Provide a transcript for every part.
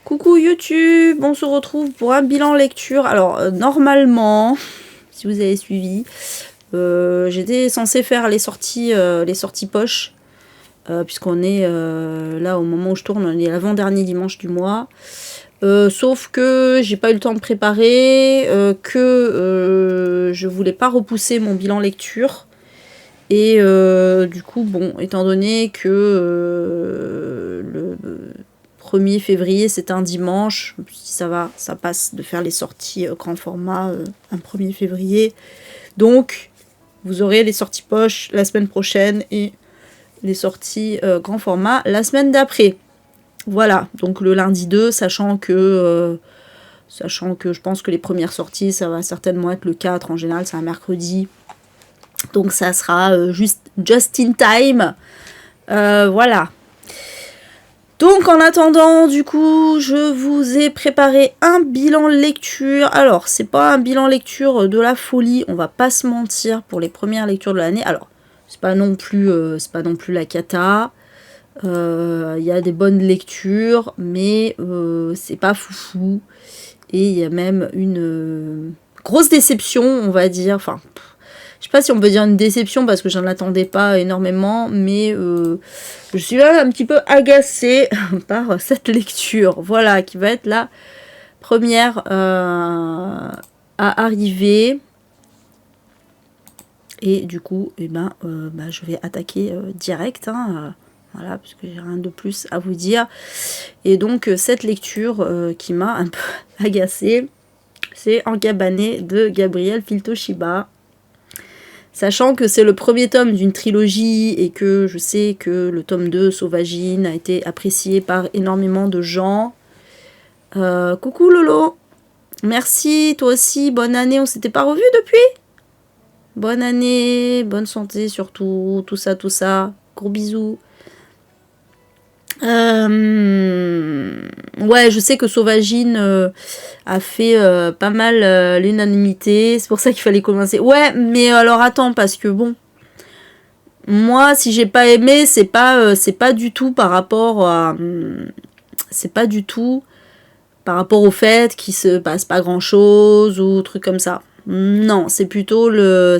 Coucou YouTube, on se retrouve pour un bilan lecture. Alors normalement, si vous avez suivi, j'étais censée faire les sorties poche, puisqu'on est là au moment où je tourne, on est l'avant-dernier dimanche du mois. Sauf que j'ai pas eu le temps de préparer, que je voulais pas repousser mon bilan lecture. Et du coup, bon, étant donné que le 1er février c'est un dimanche, si ça va, ça passe de faire les sorties grand format un 1er février. Donc, vous aurez les sorties poche la semaine prochaine et les sorties grand format la semaine d'après. Voilà, donc le lundi 2, sachant que je pense que les premières sorties, ça va certainement être le 4, en général c'est un mercredi. Donc ça sera just in time. Voilà. Donc en attendant, du coup, je vous ai préparé un bilan lecture. Alors, c'est pas un bilan lecture de la folie, on va pas se mentir, pour les premières lectures de l'année. Alors, c'est pas non plus la cata. Il y a des bonnes lectures, mais c'est pas foufou. Et il y a même une grosse déception, on va dire. Enfin, je sais pas si on peut dire une déception parce que j'en attendais pas énormément, mais je suis même un petit peu agacée par cette lecture. Voilà, qui va être la première à arriver. Et du coup, je vais attaquer direct. Voilà, parce que j'ai rien de plus à vous dire. Et donc, cette lecture qui m'a un peu agacée, c'est Encabané de Gabriel Filtoshiba. Sachant que c'est le premier tome d'une trilogie et que je sais que le tome 2, Sauvagine, a été apprécié par énormément de gens. Coucou Lolo, merci, toi aussi, bonne année, on s'était pas revus depuis? Bonne année, bonne santé surtout, tout ça, gros bisous. Ouais, je sais que Sauvagine a fait pas mal l'unanimité, c'est pour ça qu'il fallait commencer. Ouais, mais alors attends, parce que bon, moi, si j'ai pas aimé, c'est pas du tout par rapport à... c'est pas du tout par rapport au fait qu'il se passe pas grand chose ou truc comme ça. Non, c'est plutôt le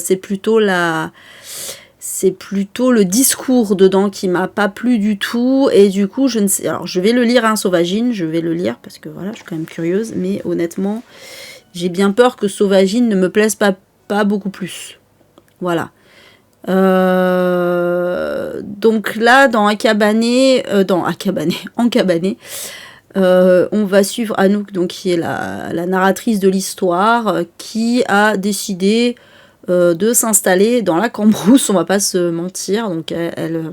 discours dedans qui m'a pas plu du tout, et du coup je ne sais, alors je vais le lire, Sauvagine, je vais le lire parce que voilà, je suis quand même curieuse, mais honnêtement j'ai bien peur que Sauvagine ne me plaise pas beaucoup plus. Voilà. Donc là dans Encabané, on va suivre Anouk, donc qui est la narratrice de l'histoire, qui a décidé de s'installer dans la Cambrousse, on va pas se mentir. Donc elle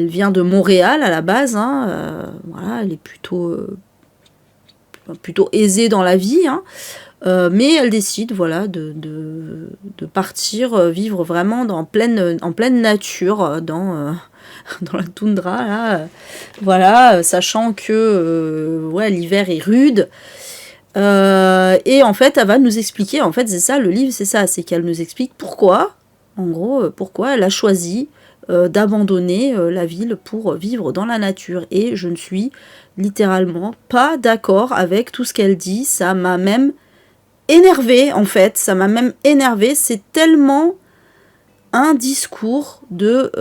vient de Montréal à la base, voilà, elle est plutôt aisée dans la vie, mais elle décide, voilà, de partir vivre vraiment en pleine nature, dans la toundra là, voilà, sachant que ouais, l'hiver est rude. Et en fait, elle va nous expliquer, en fait, c'est ça, le livre, c'est qu'elle nous explique pourquoi, en gros, pourquoi elle a choisi d'abandonner la ville pour vivre dans la nature. Et je ne suis littéralement pas d'accord avec tout ce qu'elle dit. Ça m'a même énervée, en fait. C'est tellement un discours de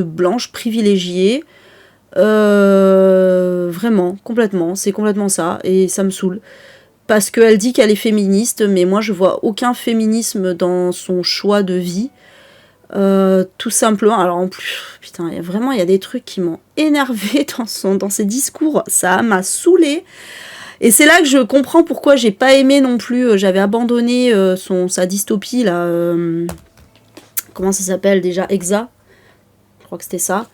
blanche privilégiée. Vraiment, complètement, c'est complètement ça, et ça me saoule. Parce qu'elle dit qu'elle est féministe, mais moi je vois aucun féminisme dans son choix de vie. Tout simplement, alors en plus, putain, il y a des trucs qui m'ont énervé dans ses discours, ça m'a saoulée. Et c'est là que je comprends pourquoi j'ai pas aimé non plus, j'avais abandonné sa dystopie là, comment ça s'appelle déjà, Exa, je crois que c'était ça.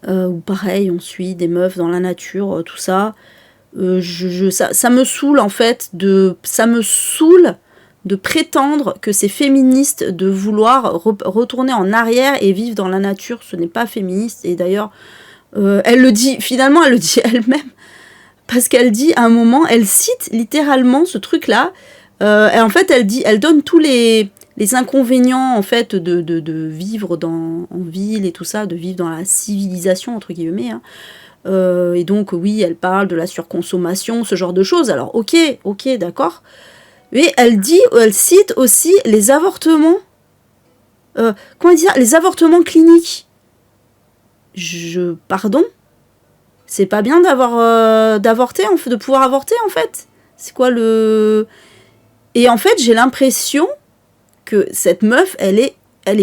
Où pareil, on suit des meufs dans la nature, tout ça. Ça me saoule en fait, ça me saoule de prétendre que c'est féministe de vouloir retourner en arrière et vivre dans la nature. Ce n'est pas féministe. Et d'ailleurs, elle le dit elle-même. Parce qu'elle dit à un moment, elle cite littéralement ce truc-là. Et en fait, elle donne tous les les inconvénients en fait de vivre en ville et tout ça, de vivre dans la civilisation entre guillemets. Hein. Et donc oui, elle parle de la surconsommation, ce genre de choses. Alors ok, d'accord. Mais elle cite aussi les avortements. Comment dire, les avortements cliniques. Pardon. C'est pas bien d'avorter, de pouvoir avorter en fait. C'est quoi le... Et en fait, j'ai l'impression que cette meuf, elle est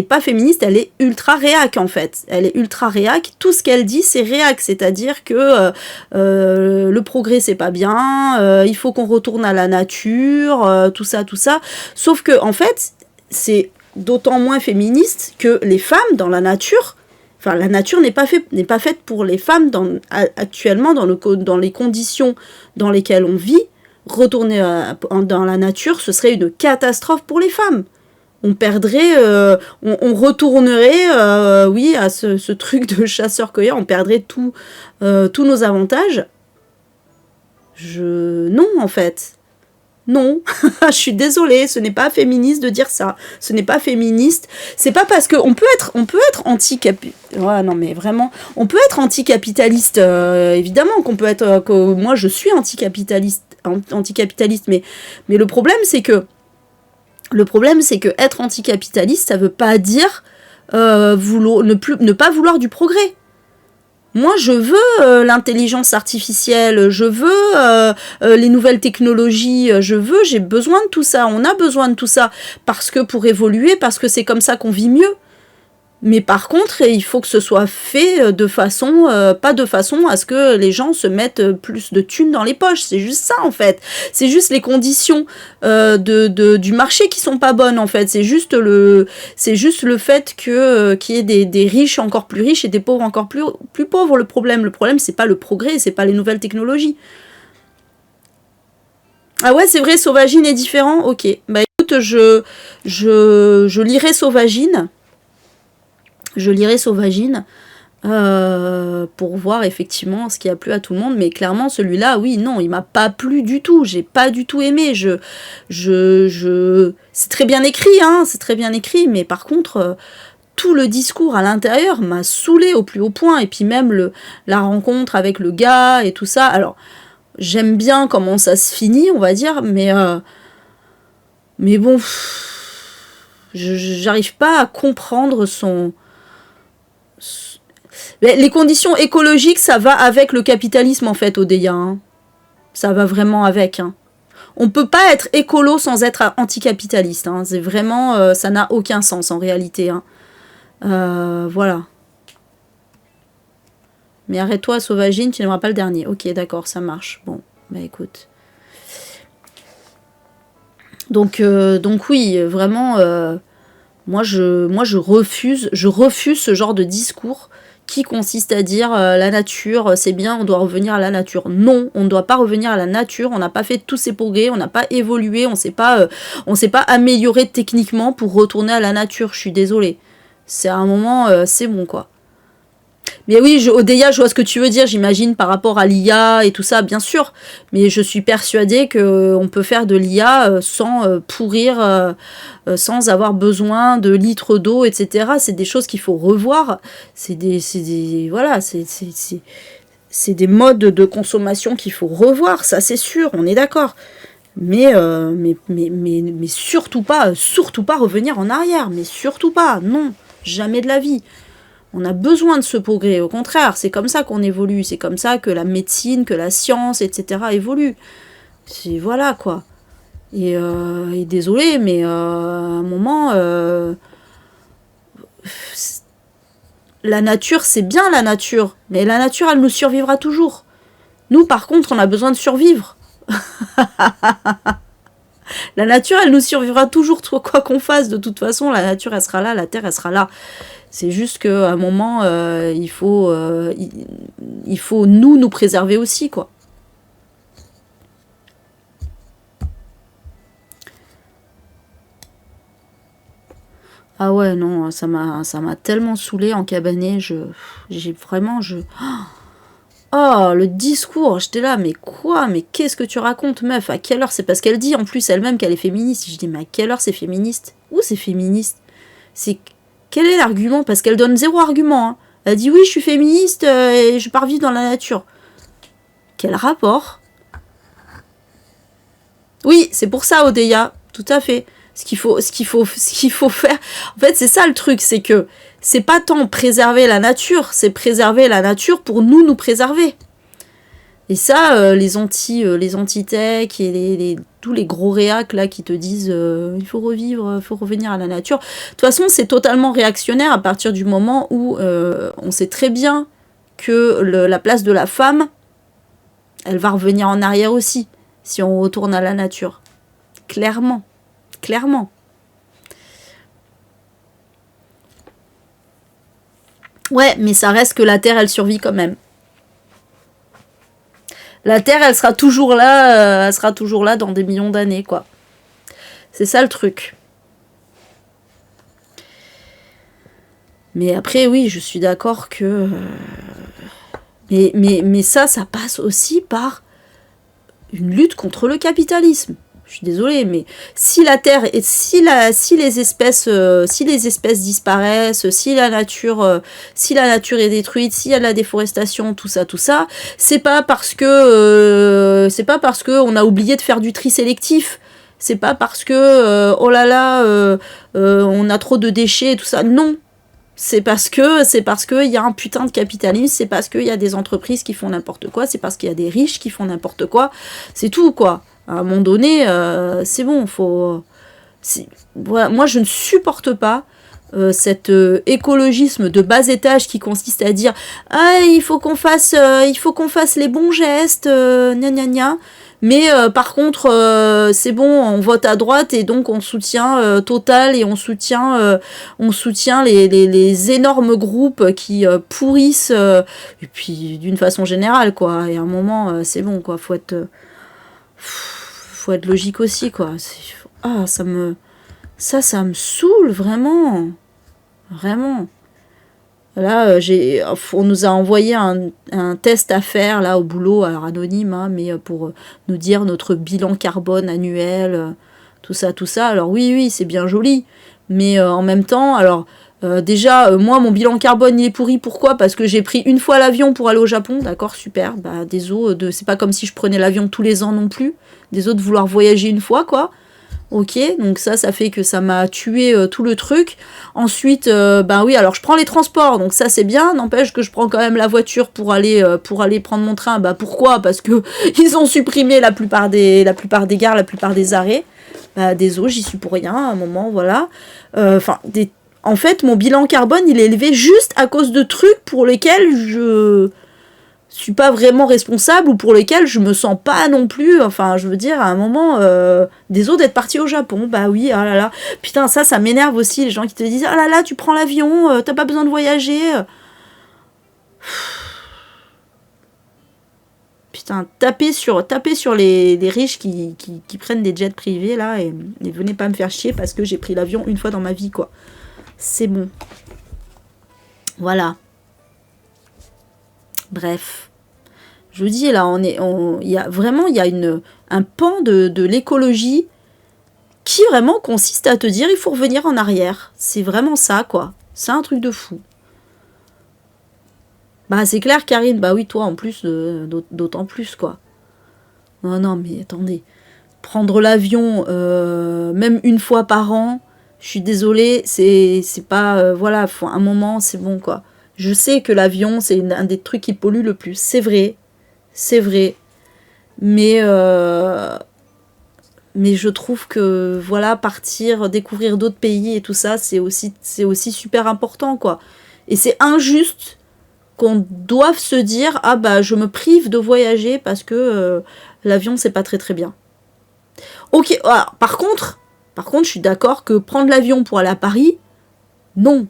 pas féministe, elle est ultra réac en fait. Elle est ultra réac. Tout ce qu'elle dit, c'est réac, c'est-à-dire que le progrès c'est pas bien, il faut qu'on retourne à la nature, tout ça. Sauf que en fait, c'est d'autant moins féministe que les femmes dans la nature. Enfin, la nature n'est pas faite pour les femmes actuellement dans les conditions dans lesquelles on vit. Retourner dans la nature, ce serait une catastrophe pour les femmes. On perdrait, on retournerait, oui, à ce truc de chasseur-cueilleur, on perdrait tous nos avantages. Non, en fait. Non, je suis désolée, ce n'est pas féministe de dire ça. Ce n'est pas féministe. C'est pas parce qu'on peut être anticapitaliste. Ouais, non, mais vraiment, on peut être anticapitaliste. Évidemment qu'on peut être. Que moi, je suis anticapitaliste, mais le problème, c'est que être anticapitaliste, ça veut pas dire ne pas vouloir du progrès. Moi, je veux l'intelligence artificielle, je veux les nouvelles technologies, j'ai besoin de tout ça, on a besoin de tout ça, parce que pour évoluer, parce que c'est comme ça qu'on vit mieux. Mais par contre, il faut que ce soit fait de façon, pas de façon à ce que les gens se mettent plus de thunes dans les poches. C'est juste ça, en fait. C'est juste les conditions du marché qui sont pas bonnes, en fait. C'est juste le fait que qu'il y ait des riches encore plus riches et des pauvres encore plus pauvres. Le problème, c'est pas le progrès, c'est pas les nouvelles technologies. Ah ouais, c'est vrai, Sauvagine est différent. Ok. Bah écoute, je lirai Sauvagine. Je lirai Sauvagine pour voir effectivement ce qui a plu à tout le monde. Mais clairement, celui-là, oui, non, il m'a pas plu du tout. J'ai pas du tout aimé. C'est très bien écrit, hein, c'est très bien écrit. Mais par contre, tout le discours à l'intérieur m'a saoulé au plus haut point. Et puis même la rencontre avec le gars et tout ça. Alors, j'aime bien comment ça se finit, on va dire. Mais bon, j'arrive pas à comprendre les conditions écologiques, ça va avec le capitalisme en fait, Odeya. Hein. Ça va vraiment avec. Hein. On peut pas être écolo sans être anticapitaliste. Hein. C'est vraiment, ça n'a aucun sens en réalité. Hein. Voilà. Mais arrête-toi, Sauvagine, tu n'aimeras pas le dernier. Ok, d'accord, ça marche. Bon, bah écoute. Donc oui, vraiment, moi je refuse ce genre de discours qui consiste à dire la nature, c'est bien, on doit revenir à la nature. Non, on ne doit pas revenir à la nature, on n'a pas fait tous ces progrès, on n'a pas évolué, on s'est pas amélioré techniquement pour retourner à la nature, je suis désolée. C'est à un moment, c'est bon quoi. Mais oui, Odeya, je vois ce que tu veux dire, j'imagine, par rapport à l'IA et tout ça, bien sûr. Mais je suis persuadée qu'on peut faire de l'IA sans pourrir, sans avoir besoin de litres d'eau, etc. C'est des choses qu'il faut revoir. C'est des modes de consommation qu'il faut revoir, ça c'est sûr, on est d'accord. Mais surtout pas revenir en arrière. Mais surtout pas, non, jamais de la vie. On a besoin de ce progrès, au contraire, c'est comme ça qu'on évolue, c'est comme ça que la médecine, que la science, etc. évolue. C'est voilà quoi. Et désolé, mais à un moment, la nature, c'est bien la nature, mais la nature, elle nous survivra toujours. Nous, par contre, on a besoin de survivre. La nature, elle nous survivra toujours, quoi qu'on fasse. De toute façon, la nature, elle sera là, la terre, elle sera là. C'est juste qu'à un moment, il faut nous préserver aussi, quoi. Ah ouais, non, ça m'a tellement saoulée en cabané, j'ai vraiment, Oh, le discours, j'étais là, mais quoi? Mais qu'est-ce que tu racontes, meuf? À quelle heure? C'est parce qu'elle dit en plus elle-même qu'elle est féministe. Je dis, mais à quelle heure c'est féministe? Où c'est féministe? C'est quel est l'argument? Parce qu'elle donne zéro argument. Hein. Elle dit oui, je suis féministe et je pars vivre dans la nature. Quel rapport? Oui, c'est pour ça, Odeya, tout à fait. Ce qu'il faut faire. En fait, c'est ça le truc, c'est que c'est pas tant préserver la nature, c'est préserver la nature pour nous préserver. Et ça, les anti-tech et tous les gros réacs là qui te disent il faut revivre, il faut revenir à la nature. De toute façon, c'est totalement réactionnaire à partir du moment où on sait très bien que la place de la femme, elle va revenir en arrière aussi, si on retourne à la nature. Clairement. Clairement. Ouais, mais ça reste que la Terre, elle survit quand même. La Terre, elle sera toujours là dans des millions d'années, quoi. C'est ça le truc. Mais après, oui, je suis d'accord que... Mais ça passe aussi par une lutte contre le capitalisme. Je suis désolée, mais si la Terre, si les espèces disparaissent, si la nature est détruite, s'il y a de la déforestation, tout ça, c'est pas parce que on a oublié de faire du tri sélectif. C'est pas parce que oh là là, on a trop de déchets et tout ça. Non. C'est parce que il y a un putain de capitalisme, c'est parce qu'il y a des entreprises qui font n'importe quoi, c'est parce qu'il y a des riches qui font n'importe quoi. C'est tout, quoi. À un moment donné, c'est bon, voilà. Moi, je ne supporte pas cet écologisme de bas étage qui consiste à dire « Ah, il faut qu'on fasse les bons gestes, gna gna gna ». Mais par contre, c'est bon, on vote à droite et donc on soutient Total et on soutient les énormes groupes qui pourrissent, et puis d'une façon générale, quoi. Et à un moment, c'est bon, quoi, faut être logique aussi, quoi. Ça me saoule, vraiment. Vraiment. Là, on nous a envoyé un test à faire là au boulot, alors anonyme, hein, mais pour nous dire notre bilan carbone annuel, tout ça. Alors oui, c'est bien joli, mais en même temps, alors déjà, moi, mon bilan carbone il est pourri. Pourquoi? Parce que j'ai pris une fois l'avion pour aller au Japon, d'accord, super. Bah, c'est pas comme si je prenais l'avion tous les ans non plus. Des autres vouloir voyager une fois, quoi. Ok, donc ça fait que ça m'a tué tout le truc. Ensuite, oui, alors je prends les transports, donc ça c'est bien. N'empêche que je prends quand même la voiture pour aller prendre mon train. Bah pourquoi? Parce que ils ont supprimé la plupart des gares, la plupart des arrêts. Bah désolé, j'y suis pour rien. À un moment, voilà. En fait, mon bilan carbone, il est élevé juste à cause de trucs pour lesquels je suis pas vraiment responsable ou pour lesquels je me sens pas non plus, enfin je veux dire à un moment désolé d'être parti au Japon, bah oui, oh là là, putain ça m'énerve aussi les gens qui te disent oh là là tu prends l'avion, t'as pas besoin de voyager, putain tapez sur les riches qui prennent des jets privés là et venez pas me faire chier parce que j'ai pris l'avion une fois dans ma vie, quoi, c'est bon, voilà. Bref, je vous dis là, il y a un pan de l'écologie qui vraiment consiste à te dire il faut revenir en arrière. C'est vraiment ça, quoi. C'est un truc de fou. Bah c'est clair, Karine. Bah oui, toi en plus, d'autant plus, quoi. Non, mais attendez. Prendre l'avion, même une fois par an, je suis désolée, c'est pas... voilà, faut un moment, c'est bon, quoi. Je sais que l'avion, c'est un des trucs qui pollue le plus. C'est vrai. Mais je trouve que, voilà, partir, découvrir d'autres pays et tout ça, c'est aussi super important, quoi. Et c'est injuste qu'on doive se dire, ah bah, je me prive de voyager parce que l'avion, c'est pas très très bien. Ok, alors, par contre, je suis d'accord que prendre l'avion pour aller à Paris, non.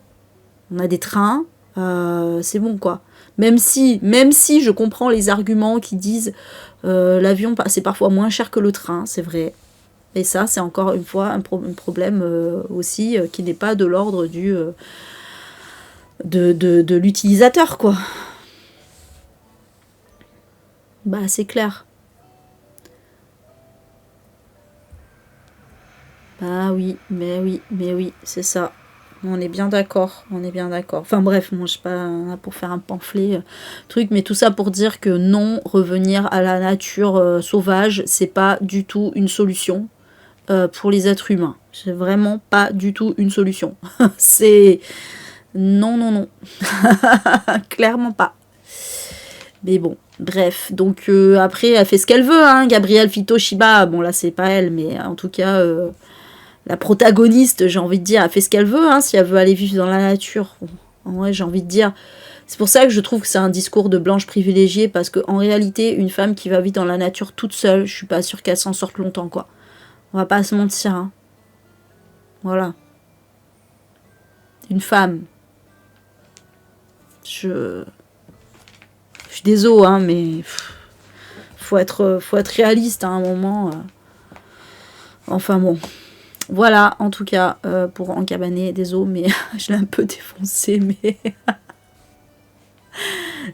On a des trains... c'est bon, quoi. Même si je comprends les arguments qui disent l'avion c'est parfois moins cher que le train, c'est vrai. Et ça, c'est encore une fois un problème aussi qui n'est pas de l'ordre de l'utilisateur, quoi. Bah c'est clair. Bah oui, mais oui, c'est ça. On est bien d'accord, on est bien d'accord. Enfin bref, moi je suis pas là pour faire un pamphlet truc, mais tout ça pour dire que non, revenir à la nature sauvage, c'est pas du tout une solution pour les êtres humains. C'est vraiment pas du tout une solution. C'est non, non, non, clairement pas. Mais bon, bref. Donc après, elle fait ce qu'elle veut, hein. Gabrielle Fito Shiba, bon là c'est pas elle, mais en tout cas. La protagoniste, j'ai envie de dire, elle fait ce qu'elle veut, hein, si elle veut aller vivre dans la nature. En vrai, j'ai envie de dire. C'est pour ça que je trouve que c'est un discours de blanche privilégiée, parce qu'en réalité, une femme qui va vivre dans la nature toute seule, je suis pas sûre qu'elle s'en sorte longtemps, quoi. On va pas se mentir, hein. Voilà. Une femme. Je suis désolée, hein, mais faut être réaliste à un moment. Enfin bon. Voilà, en tout cas, pour encabaner, désolé, mais je l'ai un peu défoncé, mais...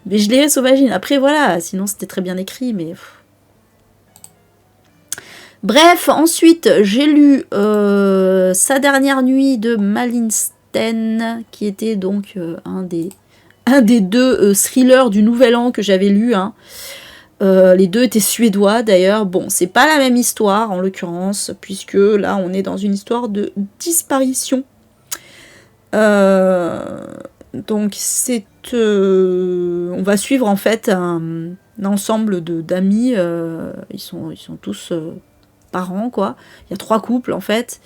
mais je l'ai sauvagine. Après, voilà, sinon c'était très bien écrit, mais... Bref, ensuite, j'ai lu Sa dernière nuit de Malinsten, qui était donc un des deux thrillers du Nouvel An que j'avais lu, hein. Les deux étaient suédois d'ailleurs. Bon, c'est pas la même histoire en l'occurrence, puisque là on est dans une histoire de disparition. Donc c'est... on va suivre en fait un ensemble d'amis. Ils sont tous parents, quoi. Il y a 3 couples en fait.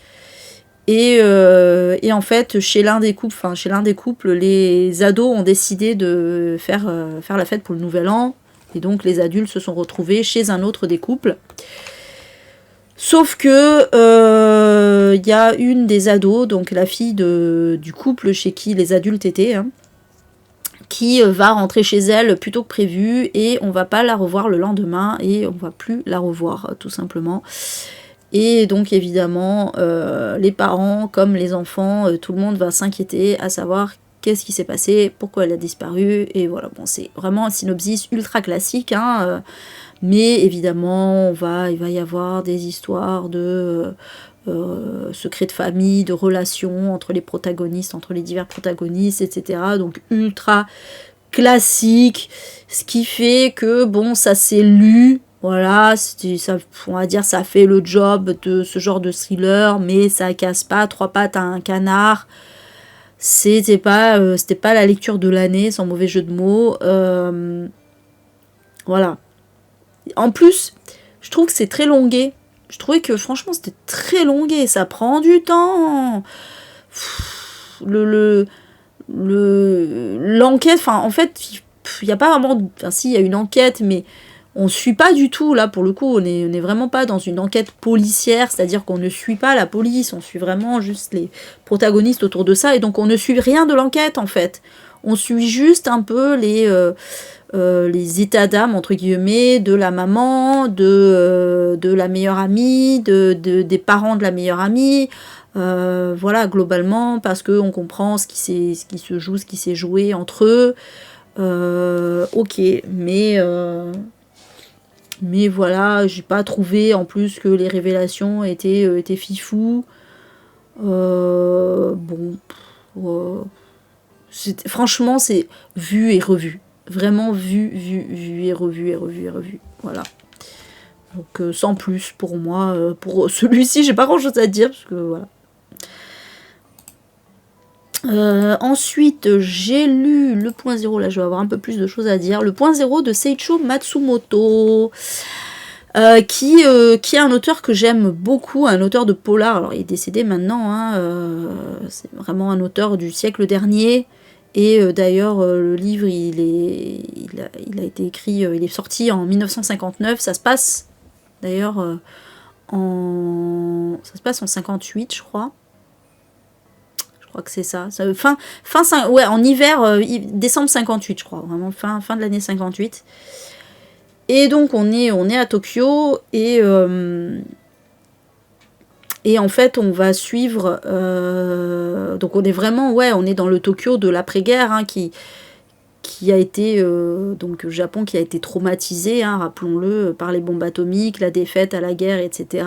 Et en fait, chez l'un des couples, les ados ont décidé de faire la fête pour le Nouvel An. Et donc les adultes se sont retrouvés chez un autre des couples. Sauf que y a une des ados, donc la fille du couple chez qui les adultes étaient, hein, qui va rentrer chez elle plus tôt que prévu, et on va pas la revoir le lendemain, et on va plus la revoir tout simplement. Et donc évidemment, les parents comme les enfants, tout le monde va s'inquiéter à savoir qu'est-ce qui s'est passé, pourquoi elle a disparu, et voilà, bon, c'est vraiment un synopsis ultra classique, hein, mais évidemment, il va y avoir des histoires de secrets de famille, de relations entre les protagonistes, entre les divers protagonistes, etc. Donc ultra classique, ce qui fait que, bon, ça s'est lu, voilà, ça, on va dire ça fait le job de ce genre de thriller, mais ça casse pas 3 pattes à un canard. C'était pas la lecture de l'année, sans mauvais jeu de mots. Voilà. En plus, je trouve que c'est très longué. Je trouvais que franchement c'était très longué. Ça prend du temps. L'enquête, enfin en fait, il n'y a pas vraiment... Enfin si, il y a une enquête, mais on ne suit pas du tout, là, pour le coup, on est vraiment pas dans une enquête policière, c'est-à-dire qu'on ne suit pas la police, on suit vraiment juste les protagonistes autour de ça, et donc on ne suit rien de l'enquête, en fait. On suit juste un peu les états d'âme, entre guillemets, de la maman, de la meilleure amie, des parents de la meilleure amie, voilà, globalement, parce qu'on comprend ce qui se joue, ce qui s'est joué entre eux. Ok, mais voilà, j'ai pas trouvé en plus que les révélations étaient fifou. Bon, franchement, c'est vu et revu. Vraiment vu et revu. Voilà. Donc sans plus pour moi. Pour celui-ci, j'ai pas grand chose à dire parce que voilà. Ensuite, j'ai lu le point 0, là je vais avoir un peu plus de choses à dire. Le point 0 de Seiichi Matsumoto, qui est un auteur que j'aime beaucoup, un auteur de polar. Alors il est décédé maintenant, hein, c'est vraiment un auteur du siècle dernier. Et d'ailleurs, le livre, il a été écrit, il est sorti en 1959. Ça se passe d'ailleurs en 58, je crois. Je crois que c'est ça. En hiver, décembre 58, je crois. Vraiment fin de l'année 58. Et donc on est à Tokyo et en fait on va suivre. Donc on est vraiment on est dans le Tokyo de l'après-guerre, hein, qui qui a été, donc Japon qui a été traumatisé, hein, rappelons-le, par les bombes atomiques, la défaite à la guerre, etc.,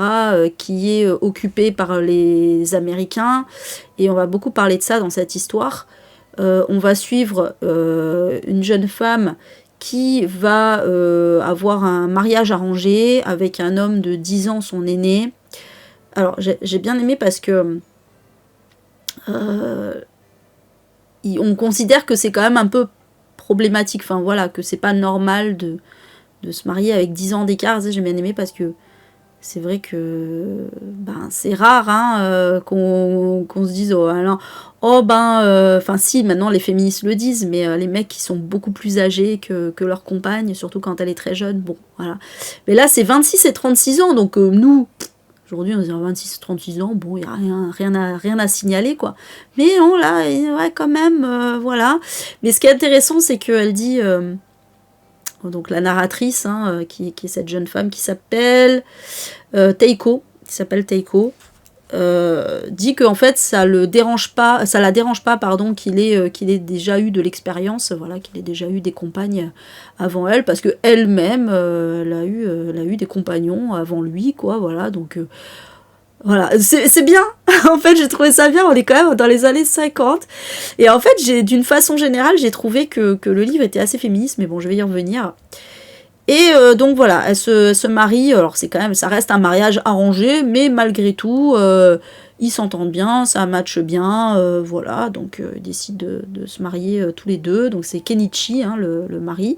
qui est occupé par les Américains, et on va beaucoup parler de ça dans cette histoire. On va suivre une jeune femme qui va avoir un mariage arrangé avec un homme de 10 ans, son aîné. Alors j'ai bien aimé parce que on considère que c'est quand même un peu problématique, enfin voilà, que c'est pas normal de se marier avec 10 ans d'écart. J'ai bien aimé parce que c'est vrai que c'est rare qu'on se dise enfin si, maintenant les féministes le disent, mais les mecs qui sont beaucoup plus âgés que leur compagne, surtout quand elle est très jeune, bon voilà. Mais là c'est 26 et 36 ans, donc nous, aujourd'hui on dit 26 et 36 ans, bon il n'y a rien à signaler quoi. Mais non là, ouais quand même, voilà. Mais ce qui est intéressant c'est qu'elle dit... donc la narratrice, qui est cette jeune femme qui s'appelle Teiko, dit que en fait ça la dérange pas, qu'il ait déjà eu de l'expérience, voilà, qu'il ait déjà eu des compagnes avant elle, parce que elle-même elle a eu des compagnons avant lui, quoi, voilà, donc voilà, c'est bien. En fait, j'ai trouvé ça bien. On est quand même dans les années 50. Et en fait, d'une façon générale, j'ai trouvé que le livre était assez féministe, mais bon, je vais y revenir. Et donc voilà, elle se marie. Alors ça reste un mariage arrangé, mais malgré tout, ils s'entendent bien, ça matche bien, voilà. Donc ils décident de se marier tous les deux. Donc c'est Kenichi, le mari.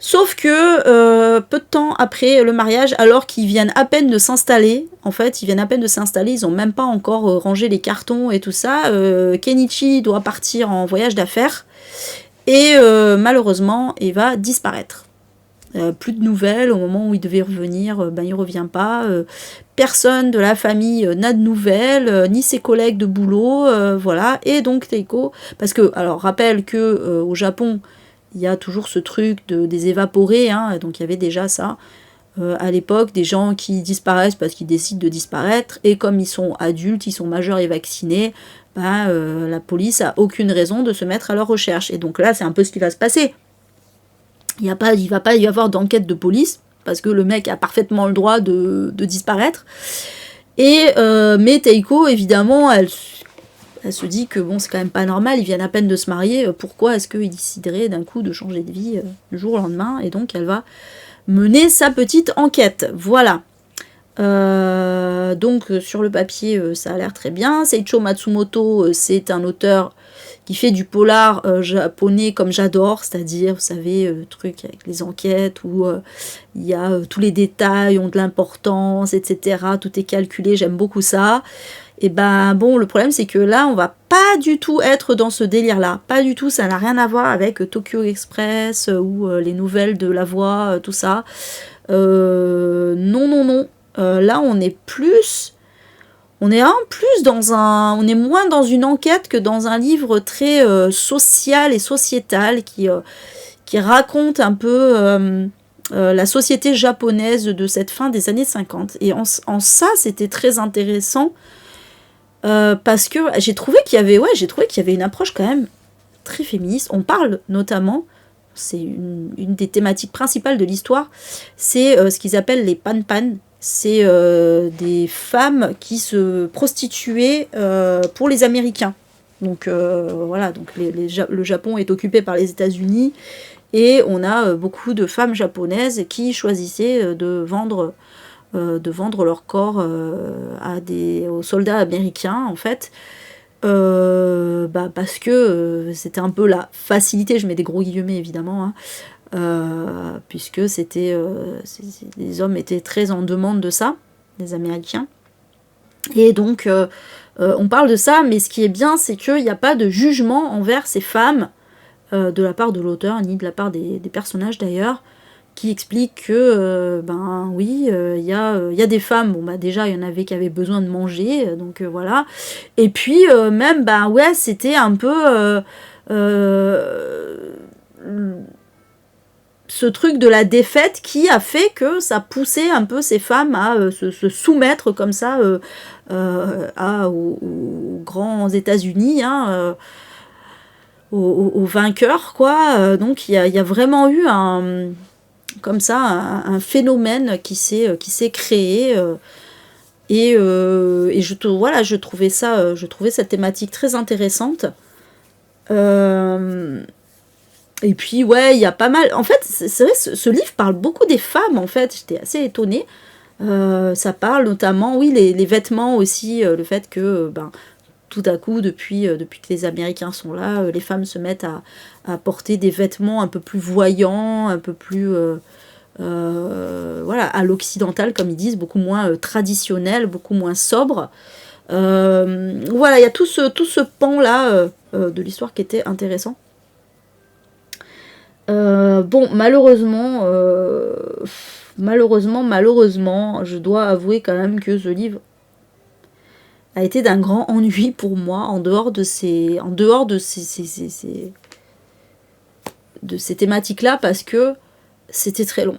Sauf que peu de temps après le mariage, alors qu'ils viennent à peine de s'installer, ils n'ont même pas encore rangé les cartons et tout ça, Kenichi doit partir en voyage d'affaires et malheureusement il va disparaître. Plus de nouvelles, au moment où il devait revenir, il revient pas, personne de la famille n'a de nouvelles, ni ses collègues de boulot, voilà, et donc Teiko, parce que, alors rappelle que au Japon, il y a toujours ce truc des évaporés, donc il y avait déjà ça à l'époque, des gens qui disparaissent parce qu'ils décident de disparaître, et comme ils sont adultes, ils sont majeurs et vaccinés, la police a aucune raison de se mettre à leur recherche. Et donc là, c'est un peu ce qui va se passer. Il va pas y avoir d'enquête de police, parce que le mec a parfaitement le droit de disparaître. Mais Teiko, évidemment, elle se dit que bon, c'est quand même pas normal, ils viennent à peine de se marier, pourquoi est-ce qu'il déciderait d'un coup de changer de vie du jour au lendemain? Et donc elle va mener sa petite enquête, voilà. Donc sur le papier, ça a l'air très bien. Seiicho Matsumoto, c'est un auteur qui fait du polar japonais comme j'adore, c'est-à-dire, vous savez, truc avec les enquêtes où il y a tous les détails ont de l'importance, etc. Tout est calculé, j'aime beaucoup ça. Et bon, le problème c'est que là, on va pas du tout être dans ce délire-là. Pas du tout, ça n'a rien à voir avec Tokyo Express ou les nouvelles de La Voix, tout ça. Non. Là, on est moins dans une enquête que dans un livre très social et sociétal qui raconte un peu la société japonaise de cette fin des années 50. Et en ça, c'était très intéressant parce que j'ai trouvé qu'il y avait une approche quand même très féministe. On parle notamment, c'est une des thématiques principales de l'histoire, c'est ce qu'ils appellent les panpan. C'est des femmes qui se prostituaient pour les Américains. Donc voilà, donc le Japon est occupé par les États-Unis et on a beaucoup de femmes japonaises qui choisissaient de vendre leur corps aux soldats américains en fait. Parce que c'était un peu la facilité, je mets des gros guillemets évidemment, puisque les hommes étaient très en demande de ça, les Américains. Et donc, on parle de ça, mais ce qui est bien, c'est qu'il n'y a pas de jugement envers ces femmes, de la part de l'auteur, ni de la part des personnages d'ailleurs, qui expliquent que, oui, il y a des femmes, déjà, il y en avait qui avaient besoin de manger, donc voilà. Et puis, même, c'était un peu... ce truc de la défaite qui a fait que ça poussait un peu ces femmes à se soumettre comme ça aux grands États-Unis, au vainqueur, quoi. Donc il y a vraiment eu comme ça, un phénomène qui s'est créé. Et voilà, je trouvais cette thématique très intéressante. Et puis, ouais, il y a pas mal... En fait, c'est vrai, ce livre parle beaucoup des femmes, en fait. J'étais assez étonnée. Ça parle notamment, oui, les vêtements aussi, le fait que, tout à coup, depuis que les Américains sont là, les femmes se mettent à porter des vêtements un peu plus voyants, un peu plus... voilà, à l'occidental, comme ils disent, beaucoup moins traditionnel, beaucoup moins sobre. Voilà, il y a tout ce pan-là de l'histoire qui était intéressant. Bon, malheureusement, je dois avouer quand même que ce livre a été d'un grand ennui pour moi, en dehors de ces thématiques-là, parce que c'était très long.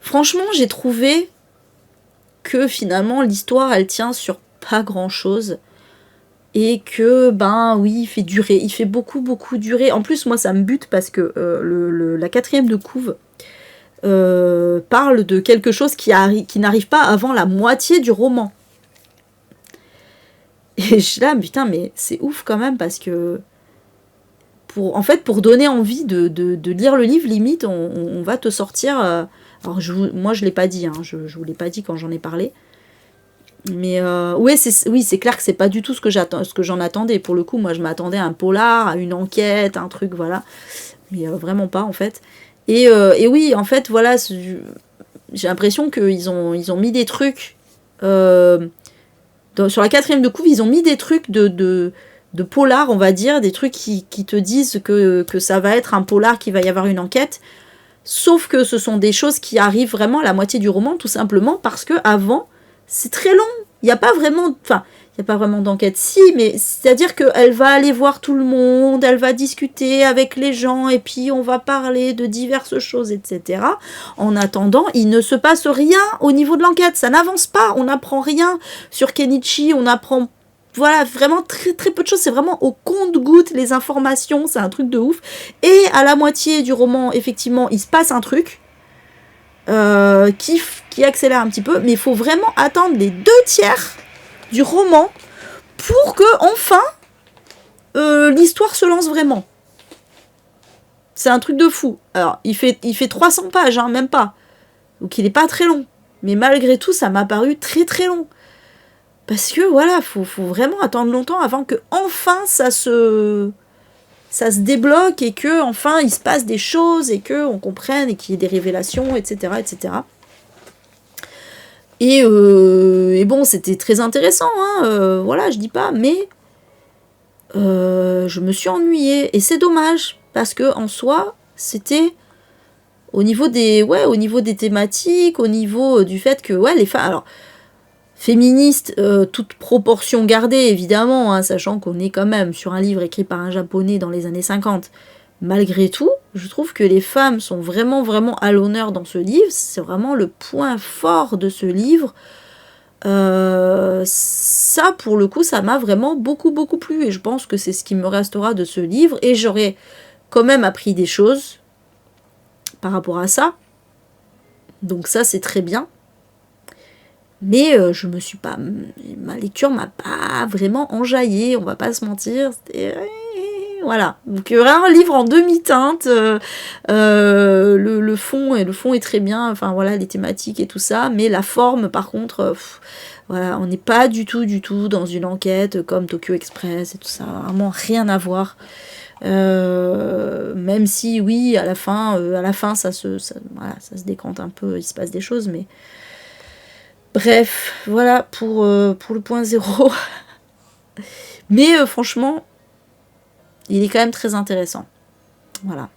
Franchement, j'ai trouvé que finalement l'histoire elle tient sur pas grand-chose. Et que, oui, il fait beaucoup durer. En plus, moi, ça me bute parce que la 4e de couve parle de quelque chose qui n'arrive pas avant la moitié du roman. Et je suis là, putain, mais c'est ouf quand même, parce que pour donner envie de lire le livre, limite, on va te sortir... alors, moi, je l'ai pas dit, hein, je vous l'ai pas dit quand j'en ai parlé. Mais oui, c'est clair que c'est pas du tout ce que j'en attendais. Pour le coup, moi, je m'attendais à un polar, à une enquête, un truc, voilà. Mais vraiment pas, en fait. Et oui, en fait, voilà, j'ai l'impression qu'ils ont mis des trucs... sur la 4e de couve, ils ont mis des trucs de polar, on va dire, des trucs qui te disent que ça va être un polar, qu'il va y avoir une enquête. Sauf que ce sont des choses qui arrivent vraiment à la moitié du roman, tout simplement parce que avant, c'est très long. Il n'y a pas vraiment... Enfin, il n'y a pas vraiment d'enquête, si, mais c'est-à-dire qu'elle va aller voir tout le monde, elle va discuter avec les gens, et puis on va parler de diverses choses, etc. En attendant, il ne se passe rien au niveau de l'enquête. Ça n'avance pas, on n'apprend rien sur Kenichi, on apprend... Voilà, vraiment très très peu de choses, c'est vraiment au compte-gouttes les informations, c'est un truc de ouf. Et à la moitié du roman, effectivement, il se passe un truc qui accélère un petit peu, mais il faut vraiment attendre les 2/3 du roman pour que enfin l'histoire se lance vraiment. C'est un truc de fou. Alors, il fait 300 pages, hein, même pas. Donc il est pas très long. Mais malgré tout, ça m'a paru très très long. Parce que voilà, faut vraiment attendre longtemps avant que enfin ça se débloque et que enfin il se passe des choses et que on comprenne et qu'il y ait des révélations, etc., etc. Et bon, c'était très intéressant, hein, voilà, je dis pas, mais je me suis ennuyée et c'est dommage parce que en soi, c'était au niveau des thématiques, au niveau du fait que les femmes, alors féministe, toute proportion gardée, évidemment, hein, sachant qu'on est quand même sur un livre écrit par un japonais dans les années 50. Malgré tout, je trouve que les femmes sont vraiment, vraiment à l'honneur dans ce livre. C'est vraiment le point fort de ce livre. Ça, pour le coup, ça m'a vraiment beaucoup, beaucoup plu. Et je pense que c'est ce qui me restera de ce livre. Et j'aurais quand même appris des choses par rapport à ça. Donc ça, c'est très bien. Mais ma lecture m'a pas vraiment enjaillée, on va pas se mentir. Voilà. Donc un livre en demi-teinte. Le fond est très bien. Enfin voilà, les thématiques et tout ça. Mais la forme, par contre, voilà, on n'est pas du tout dans une enquête comme Tokyo Express et tout ça. Vraiment rien à voir. Même si oui, à la fin, ça se décante un peu. Il se passe des choses, mais bref, voilà pour le point 0. Mais franchement, il est quand même très intéressant. Voilà.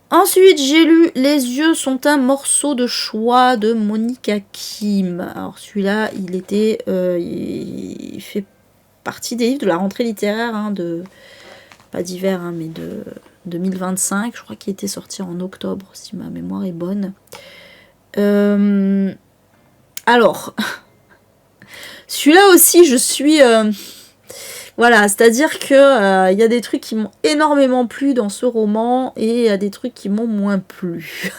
Ensuite, j'ai lu Les yeux sont un morceau de choix de Monica Kim. Alors celui-là, il fait partie des livres de la rentrée littéraire, hein, pas d'hiver, hein, mais de 2025. Je crois qu'il était sorti en octobre, si ma mémoire est bonne. Alors, celui-là aussi, je suis Voilà, c'est-à-dire que il y a des trucs qui m'ont énormément plu dans ce roman et il y a des trucs qui m'ont moins plu.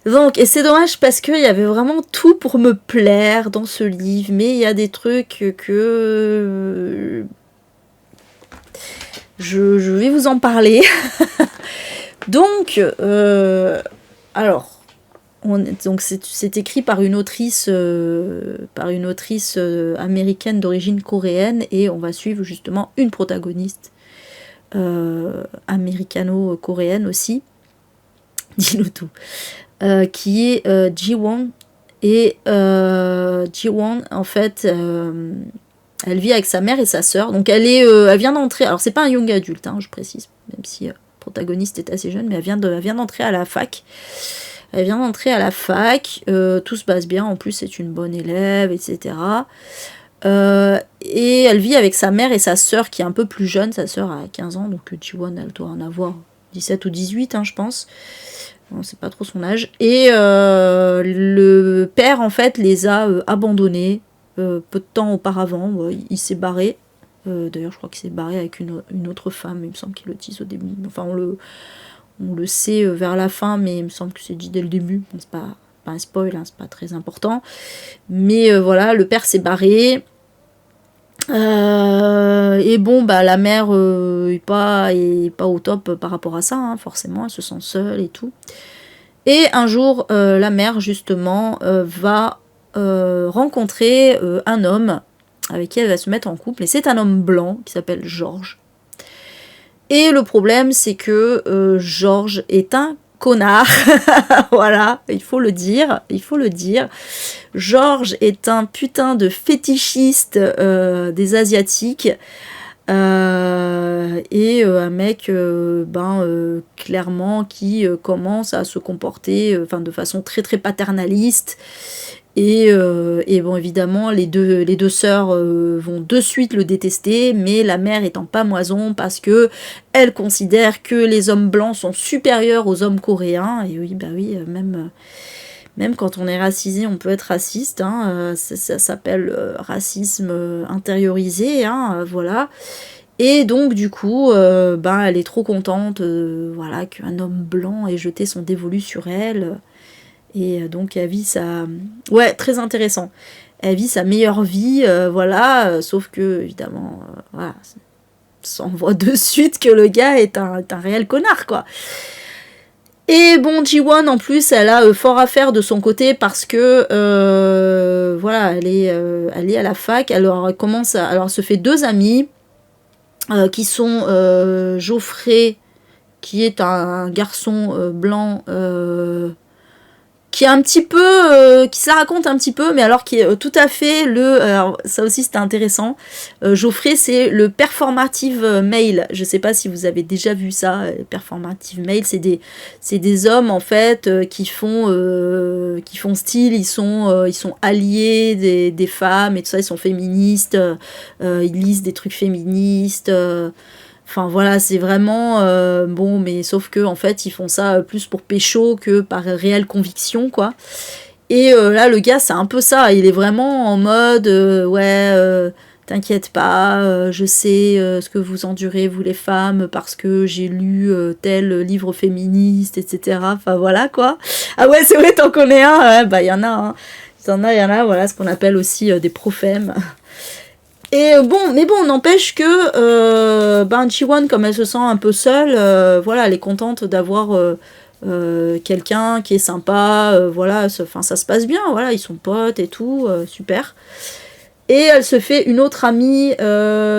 Donc, et c'est dommage parce qu'il y avait vraiment tout pour me plaire dans ce livre, mais il y a des trucs que je vais vous en parler. Donc, alors, donc c'est écrit par une autrice, américaine d'origine coréenne, et on va suivre justement une protagoniste américano-coréenne aussi. Dis-nous tout. Qui est Ji-won. Et Ji-won, en fait, elle vit avec sa mère et sa sœur. Donc elle vient d'entrer. Alors c'est pas un young adulte, hein, je précise, même si le protagoniste est assez jeune, mais elle vient d'entrer à la fac. Elle vient d'entrer à la fac. Tout se passe bien. En plus, c'est une bonne élève, etc. Et elle vit avec sa mère et sa sœur qui est un peu plus jeune. Sa sœur a 15 ans, donc Ji-won, elle doit en avoir 17 ou 18, hein, je pense. On sait pas trop son âge. Et le père, en fait, les a abandonnés peu de temps auparavant. Il s'est barré. D'ailleurs, je crois qu'il s'est barré avec une autre femme. Il me semble qu'il le dise au début. Enfin, on le sait vers la fin, mais il me semble que c'est dit dès le début. Bon, c'est pas un spoil, hein, c'est pas très important. Mais voilà, le père s'est barré. Et bon, bah la mère est pas au top par rapport à ça, hein, forcément, elle se sent seule et tout. Et un jour, la mère, justement, va rencontrer un homme avec qui elle va se mettre en couple. Et c'est un homme blanc qui s'appelle George. Et le problème, c'est que George est un connard. Voilà, il faut le dire. George est un putain de fétichiste des Asiatiques. Et un mec clairement qui commence à se comporter de façon très très paternaliste. Et bon, évidemment, les deux sœurs vont de suite le détester, mais la mère est en pamoison parce que elle considère que les hommes blancs sont supérieurs aux hommes coréens. Et oui, bah oui, même quand on est racisé, on peut être raciste, hein, ça s'appelle racisme intériorisé, hein, voilà. Et donc du coup, elle est trop contente voilà, qu'un homme blanc ait jeté son dévolu sur elle. Et donc elle vit sa... Ouais, très intéressant. Elle vit sa meilleure vie, voilà, sauf que, évidemment, voilà, ça voit de suite que le gars est un réel connard, quoi. Et bon, Ji-won, en plus, elle a fort à faire de son côté parce que, voilà, elle est à la fac, alors elle se fait deux amis, qui sont Geoffrey, qui est un garçon blanc, qui est un petit peu, qui se la raconte un petit peu, mais alors qui est tout à fait alors ça aussi c'était intéressant. Geoffrey, c'est le performative male. Je sais pas si vous avez déjà vu ça. Performative male, c'est des hommes en fait qui font style, ils sont alliés des femmes et tout ça, ils sont féministes, ils lisent des trucs féministes. Enfin voilà, c'est vraiment bon, mais sauf que en fait ils font ça plus pour pécho que par réelle conviction, quoi. Et là le gars c'est un peu ça, il est vraiment en mode t'inquiète pas, je sais ce que vous endurez vous les femmes parce que j'ai lu tel livre féministe, etc. Enfin voilà quoi. Ah ouais, c'est vrai, t'en connais un, ouais, bah il y en a, hein. Il y en a, voilà, ce qu'on appelle aussi des prophèmes. Et bon, mais bon, n'empêche que Ji-won, comme elle se sent un peu seule, voilà, elle est contente d'avoir quelqu'un qui est sympa, voilà, ça se passe bien, voilà, ils sont potes et tout, super. Et elle se fait une autre amie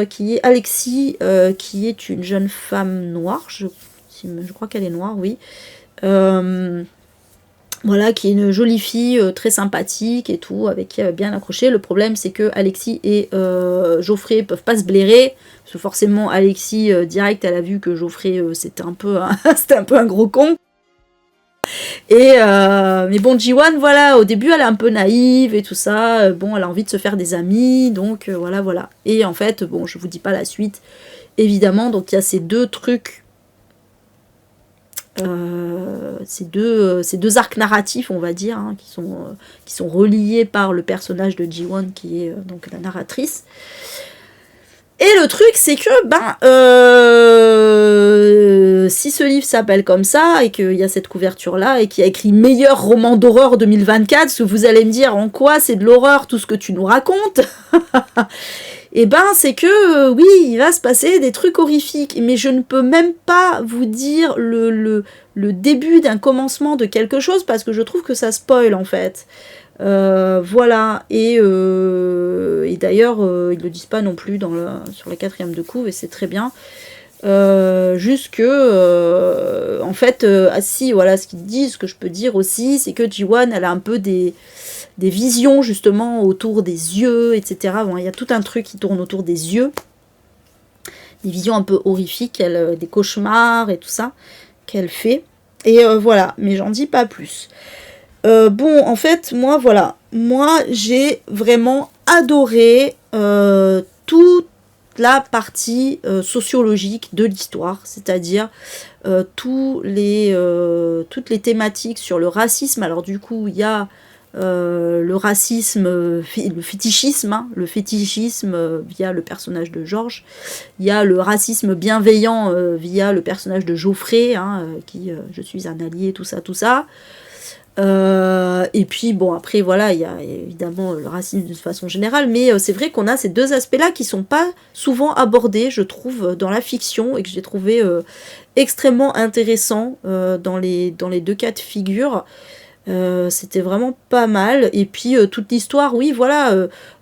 qui est Alexis, qui est une jeune femme noire, je crois qu'elle est noire, oui. Voilà, qui est une jolie fille très sympathique et tout, avec qui elle va bien accrocher. Le problème, c'est que Alexis et Geoffrey peuvent pas se blairer, parce que forcément, Alexis, direct, elle a vu que Geoffrey, c'était un peu un gros con. Et mais bon, Ji-won, voilà, au début, elle est un peu naïve et tout ça. Bon, elle a envie de se faire des amis, donc voilà. Et en fait, bon, je vous dis pas la suite, évidemment. Donc il y a ces deux trucs. Ces deux arcs narratifs, on va dire, hein, qui sont reliés par le personnage de Ji-won, qui est donc la narratrice. Et le truc, c'est que, si ce livre s'appelle comme ça, et qu'il y a cette couverture-là, et qu'il y a écrit meilleur roman d'horreur 2024, ce que vous allez me dire, en quoi c'est de l'horreur tout ce que tu nous racontes, et c'est que, oui, il va se passer des trucs horrifiques, mais je ne peux même pas vous dire le début d'un commencement de quelque chose, parce que je trouve que ça spoil, en fait. Voilà, et d'ailleurs ils le disent pas non plus sur la 4e de couve, et c'est très bien. Juste que en fait si voilà, ce qu'ils disent, ce que je peux dire aussi, c'est que Ji-won, elle a un peu des visions justement autour des yeux, etc. Bon, il y a tout un truc qui tourne autour des yeux, des visions un peu horrifiques, des cauchemars et tout ça qu'elle fait, et voilà, mais j'en dis pas plus. Bon, en fait, moi j'ai vraiment adoré toute la partie sociologique de l'histoire, c'est-à-dire toutes les thématiques sur le racisme. Alors du coup, il y a le racisme, le fétichisme, via le personnage de Georges. Il y a le racisme bienveillant via le personnage de Geoffrey, qui je suis un allié, tout ça. Et puis bon, après voilà, il y a évidemment le racisme de façon générale, mais c'est vrai qu'on a ces deux aspects-là qui sont pas souvent abordés, je trouve, dans la fiction, et que j'ai trouvé extrêmement intéressant dans les deux cas de figure. C'était vraiment pas mal. Et puis toute l'histoire, oui, voilà,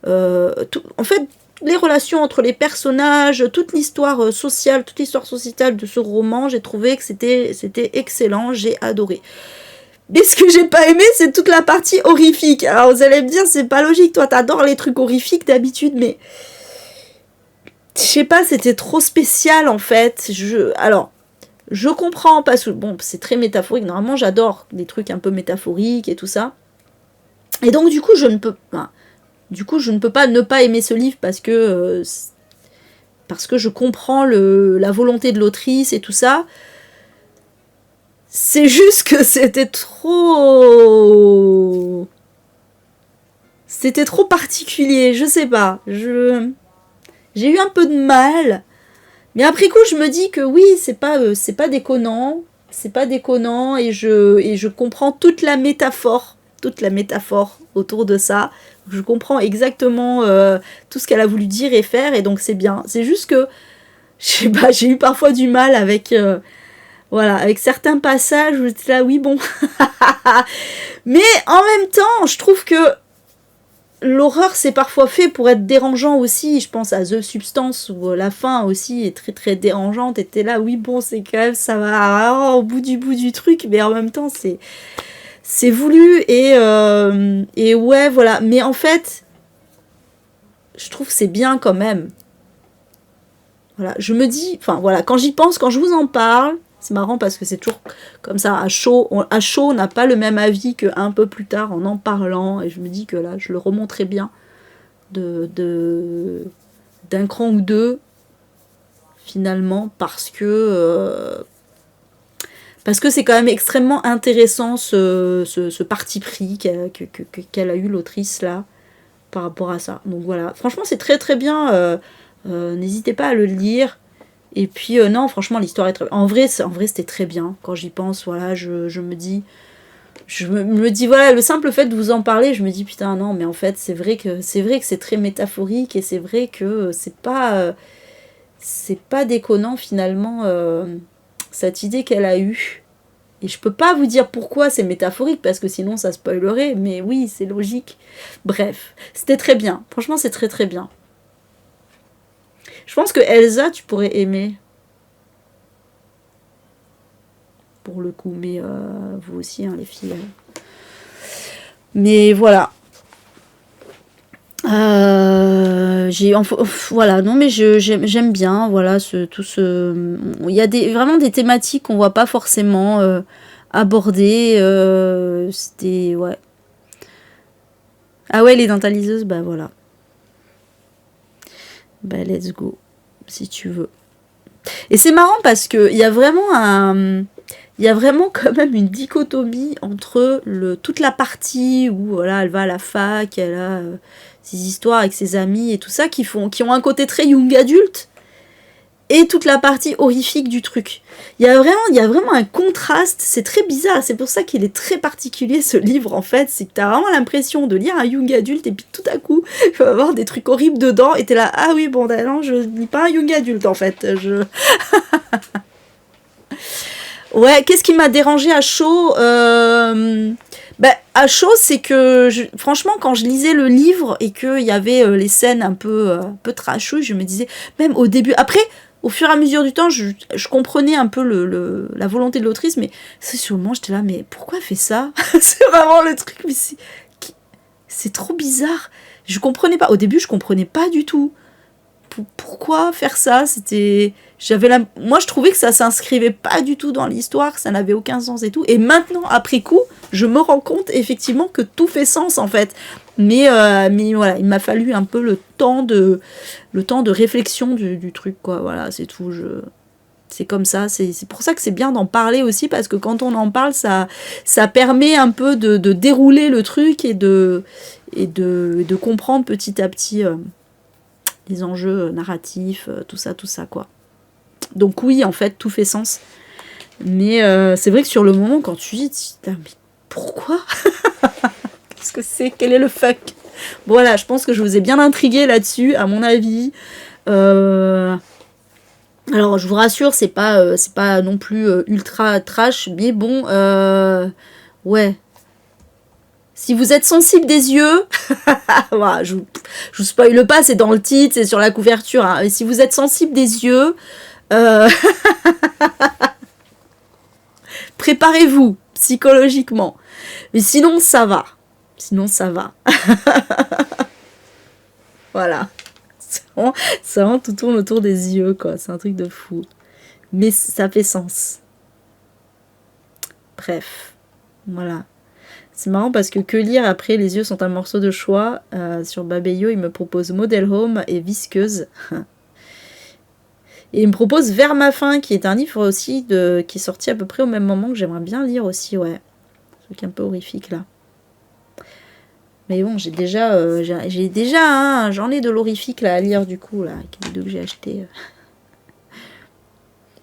en fait, les relations entre les personnages, toute l'histoire sociale, toute l'histoire sociétale de ce roman, j'ai trouvé que c'était excellent, j'ai adoré. Mais ce que j'ai pas aimé, c'est toute la partie horrifique. Alors vous allez me dire, c'est pas logique, toi t'adores les trucs horrifiques d'habitude, mais je sais pas, c'était trop spécial en fait. Alors, je comprends, parce que bon, c'est très métaphorique, normalement j'adore les trucs un peu métaphoriques et tout ça. Et donc du coup, je ne peux pas ne pas aimer ce livre, parce que je comprends la volonté de l'autrice et tout ça. C'est juste que c'était trop particulier, je sais pas. J'ai eu un peu de mal, mais après coup je me dis que oui, c'est pas déconnant, et je comprends toute la métaphore autour de ça. Je comprends exactement tout ce qu'elle a voulu dire et faire, et donc c'est bien. C'est juste que je sais pas, j'ai eu parfois du mal avec avec certains passages où j'étais là, oui, bon. Mais en même temps, je trouve que l'horreur, c'est parfois fait pour être dérangeant aussi. Je pense à The Substance, où la fin aussi est très très dérangeante. Et t'es là, oui, bon, c'est quand même, ça va au bout du truc, mais en même temps, c'est voulu. Et ouais, voilà. Mais en fait, je trouve que c'est bien quand même. Voilà, je me dis, quand j'y pense, quand je vous en parle, c'est marrant parce que c'est toujours comme ça, à chaud, on n'a pas le même avis qu'un peu plus tard en parlant, et je me dis que là, je le remonterai bien d'un cran ou deux, finalement, parce que c'est quand même extrêmement intéressant ce parti pris qu'elle a eu, l'autrice, là, par rapport à ça. Donc voilà, franchement, c'est très très bien, n'hésitez pas à le lire. Et puis non, franchement, l'histoire est très... En vrai, c'était très bien. Quand j'y pense, voilà, je me dis... voilà, le simple fait de vous en parler, je me dis, putain, non, mais en fait, c'est vrai que c'est très métaphorique, et c'est vrai que c'est pas déconnant, finalement, cette idée qu'elle a eue. Et je peux pas vous dire pourquoi c'est métaphorique, parce que sinon, ça spoilerait, mais oui, c'est logique. Bref, c'était très bien. Franchement, c'est très très bien. Je pense que Elsa, tu pourrais aimer. Pour le coup, mais vous aussi, les filles. Mais voilà. Voilà, non, mais j'aime bien, voilà, il y a vraiment des thématiques qu'on voit pas forcément aborder. C'était, ouais. Ah ouais, les dentaliseuses, bah voilà. Bah let's go, si tu veux. Et c'est marrant parce que il y a vraiment quand même une dichotomie entre toute la partie où voilà, elle va à la fac, elle a ces histoires avec ses amis et tout ça, qui ont un côté très young adulte, et toute la partie horrifique du truc. Il y a vraiment un contraste, c'est très bizarre, c'est pour ça qu'il est très particulier ce livre en fait, c'est que t'as vraiment l'impression de lire un young adulte et puis tout à coup, il va y avoir des trucs horribles dedans et t'es là, ah oui bon non, je lis pas un young adulte en fait, Ouais, qu'est-ce qui m'a dérangé à chaud à chaud, c'est que, franchement, quand je lisais le livre et qu'il y avait les scènes un peu trashouilles, je me disais, même au début, après, au fur et à mesure du temps, je comprenais un peu la volonté de l'autrice, mais c'est sur le moment, j'étais là, mais pourquoi elle fait ça? C'est vraiment le truc, mais c'est trop bizarre. Je comprenais pas. Au début, je comprenais pas du tout. Pourquoi faire ça? Moi, je trouvais que ça s'inscrivait pas du tout dans l'histoire, que ça n'avait aucun sens et tout. Et maintenant, après coup, je me rends compte effectivement que tout fait sens en fait. Mais voilà, il m'a fallu un peu le temps de réflexion du truc, quoi. Voilà, c'est tout. C'est comme ça. C'est pour ça que c'est bien d'en parler aussi, parce que quand on en parle, ça permet un peu de dérouler le truc et de comprendre petit à petit les enjeux narratifs, tout ça, quoi. Donc oui, en fait, tout fait sens. Mais c'est vrai que sur le moment, quand tu dis, mais pourquoi? Qu'est-ce que c'est? Quel est le fuck? Voilà, je pense que je vous ai bien intrigué là-dessus, à mon avis. Alors, je vous rassure, c'est pas non plus ultra trash, mais bon, ouais. Si vous êtes sensible des yeux, voilà, je vous spoile pas, c'est dans le titre, c'est sur la couverture. Hein. Si vous êtes sensible des yeux, préparez-vous psychologiquement. Mais sinon, ça va. Voilà. C'est vraiment tout tourne autour des yeux, quoi. C'est un truc de fou. Mais ça fait sens. Bref. Voilà. C'est marrant parce que lire après, les yeux sont un morceau de choix. Sur Babelio, il me propose Model Home et Visqueuse. Et il me propose Vers ma fin, qui est un livre aussi qui est sorti à peu près au même moment, que j'aimerais bien lire aussi, ouais. Un truc un peu horrifique, là. Mais bon, j'ai déjà, hein, j'en ai de l'horrifique, là, à lire, du coup, là, avec les deux que j'ai achetés.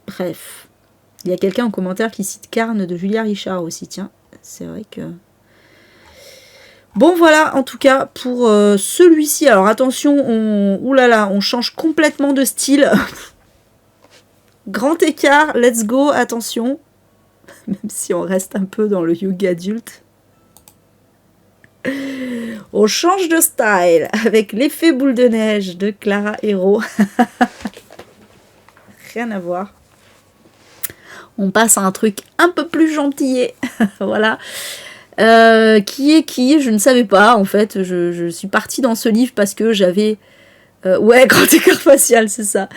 Bref. Il y a quelqu'un en commentaire qui cite Carne de Julia Richard aussi, tiens. C'est vrai que... Bon, voilà, en tout cas, pour celui-ci. Alors, attention, on change complètement de style. Grand écart, let's go, attention. Même si on reste un peu dans le young adulte. On change de style avec l'effet boule de neige de Clara Hérault. Rien à voir. On passe à un truc un peu plus gentillet. Voilà. Qui est, je ne savais pas, en fait. Je suis partie dans ce livre parce que j'avais... ouais, grand écart facial, c'est ça.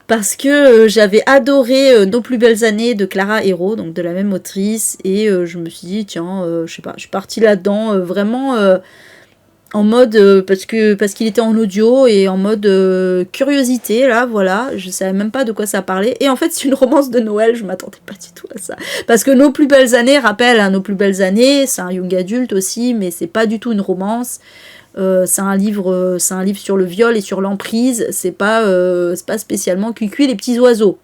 Parce que j'avais adoré Nos plus belles années de Clara Hérault, donc de la même autrice, et je me suis dit, tiens, je sais pas, je suis partie là-dedans, vraiment en mode, parce qu'il était en audio, et en mode curiosité, là, voilà, je savais même pas de quoi ça parlait, et en fait, c'est une romance de Noël, je m'attendais pas du tout à ça, parce que Nos plus belles années, rappelle, hein, Nos plus belles années, c'est un young adulte aussi, mais c'est pas du tout une romance. C'est un livre sur le viol et sur l'emprise. C'est pas spécialement Cuicui les petits oiseaux.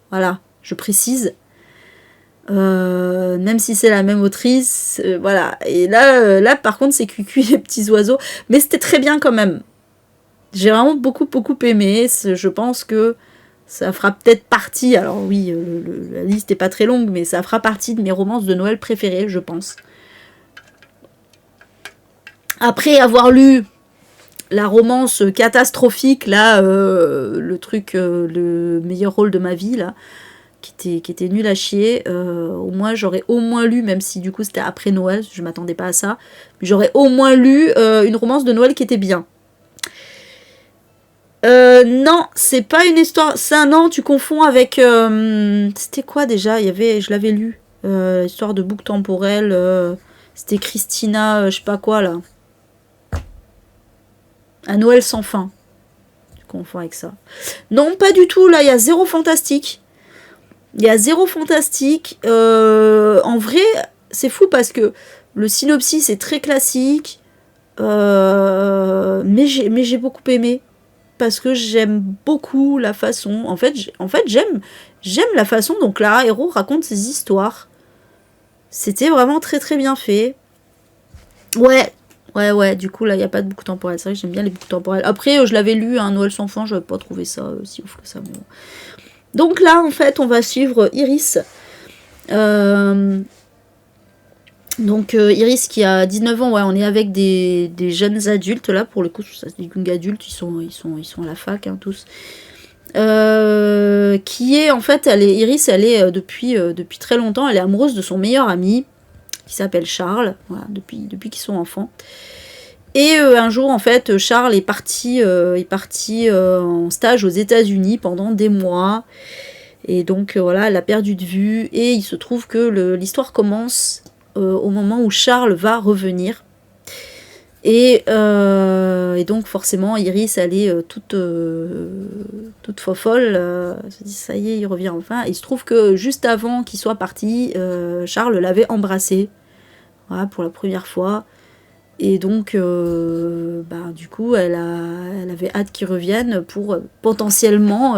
Voilà, je précise. Même si c'est la même autrice, voilà. Et là, par contre, c'est Cuicui les petits oiseaux. Mais c'était très bien quand même. J'ai vraiment beaucoup aimé. Je pense que ça fera peut-être partie. Alors oui, la liste n'est pas très longue, mais ça fera partie de mes romances de Noël préférées, je pense. Après avoir lu la romance catastrophique, là, le truc, le meilleur rôle de ma vie, là, qui était nul à chier, au moins j'aurais au moins lu, même si du coup c'était après Noël, je m'attendais pas à ça, j'aurais au moins lu une romance de Noël qui était bien. Non, c'est pas une histoire, ça non, tu confonds avec, c'était quoi déjà, je l'avais lu, histoire de boucle temporelle, c'était Christina, je sais pas quoi là. Un Noël sans fin. Tu confonds avec ça. Non, pas du tout. Là, il y a zéro fantastique. En vrai, c'est fou parce que le synopsis est très classique. Mais j'ai beaucoup aimé. Parce que j'aime beaucoup la façon... En fait, j'aime la façon dont Clara Héro raconte ses histoires. C'était vraiment très très bien fait. Ouais, du coup là il n'y a pas de boucle temporelle. C'est vrai que j'aime bien les boucles temporelles. Après je l'avais lu, Noël sans fin, je n'avais pas trouvé ça si ouf que ça. Mais bon. Donc là en fait on va suivre Iris. Iris qui a 19 ans, ouais, on est avec des jeunes adultes là, pour le coup, ça se dit young adultes, ils sont à la fac, hein, tous. Qui est en fait, Iris, elle est depuis très longtemps, elle est amoureuse de son meilleur ami, qui s'appelle Charles, voilà, depuis qu'ils sont enfants. Et un jour, en fait, Charles est parti en stage aux États-Unis pendant des mois. Et donc, voilà, elle l'a perdu de vue. Et il se trouve que l'histoire commence au moment où Charles va revenir. Et donc, forcément, Iris, elle est toute folle. Elle se dit, ça y est, il revient enfin. Et il se trouve que juste avant qu'il soit parti, Charles l'avait embrassée. Voilà, pour la première fois. Et donc, du coup, elle avait hâte qu'ils reviennent pour potentiellement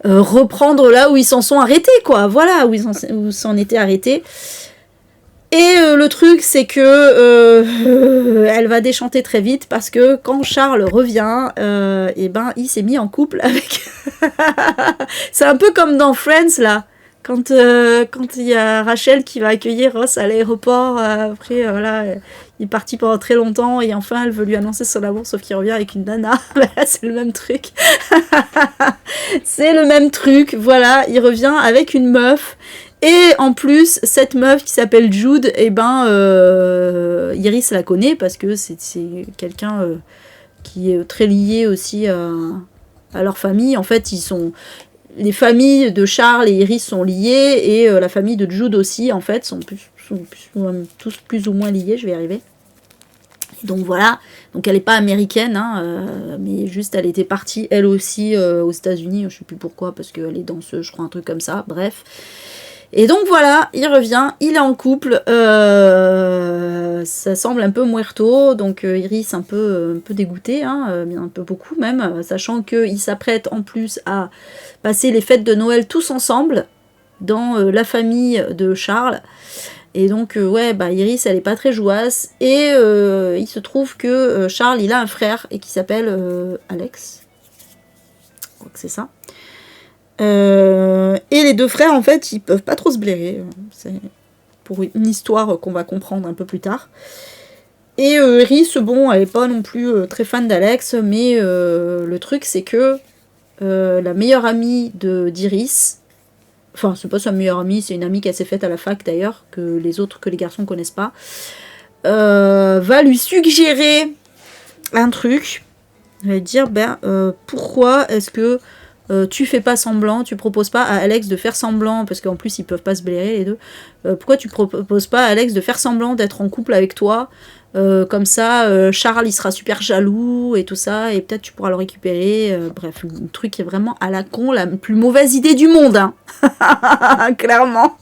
reprendre là où ils s'en sont arrêtés, quoi. Voilà, où ils s'en étaient arrêtés. Et le truc, c'est que elle va déchanter très vite parce que quand Charles revient, il s'est mis en couple avec... C'est un peu comme dans Friends, là. Quand il y a Rachel qui va accueillir Ross à l'aéroport, après, voilà, il est parti pendant très longtemps et enfin, elle veut lui annoncer son amour, sauf qu'il revient avec une nana. C'est le même truc. C'est le même truc, voilà, il revient avec une meuf. Et en plus, cette meuf qui s'appelle Jude, Iris la connaît parce que c'est quelqu'un qui est très lié aussi à leur famille. En fait, les familles de Charles et Iris sont liées et la famille de Jude aussi, en fait, sont tous plus ou moins liés. Je vais y arriver. Et donc voilà. Donc elle n'est pas américaine, hein, mais juste elle était partie elle aussi aux États-Unis. Je sais plus pourquoi, parce qu'elle est danseuse, je crois, un truc comme ça. Bref. Et donc voilà, il revient, il est en couple, ça semble un peu muerto, donc Iris un peu dégoûtée, hein, un peu beaucoup même, sachant qu'ils s'apprêtent en plus à passer les fêtes de Noël tous ensemble dans la famille de Charles. Et donc Iris elle est pas très jouasse, et il se trouve que Charles il a un frère et qui s'appelle Alex, je crois que c'est ça. Et les deux frères, en fait, ils peuvent pas trop se blairer. C'est pour une histoire qu'on va comprendre un peu plus tard. Et Iris, bon, elle est pas non plus très fan d'Alex, mais le truc, c'est que la meilleure amie d'Iris, enfin, c'est pas sa meilleure amie, c'est une amie qu'elle s'est faite à la fac d'ailleurs, que les garçons connaissent pas, va lui suggérer un truc. Elle va dire, pourquoi est-ce que tu fais pas semblant, tu proposes pas à Alex de faire semblant, parce qu'en plus ils peuvent pas se blairer les deux, pourquoi tu proposes pas à Alex de faire semblant d'être en couple avec toi, comme ça Charles il sera super jaloux et tout ça, et peut-être tu pourras le récupérer, bref, le truc est vraiment à la con, la plus mauvaise idée du monde, hein. Clairement.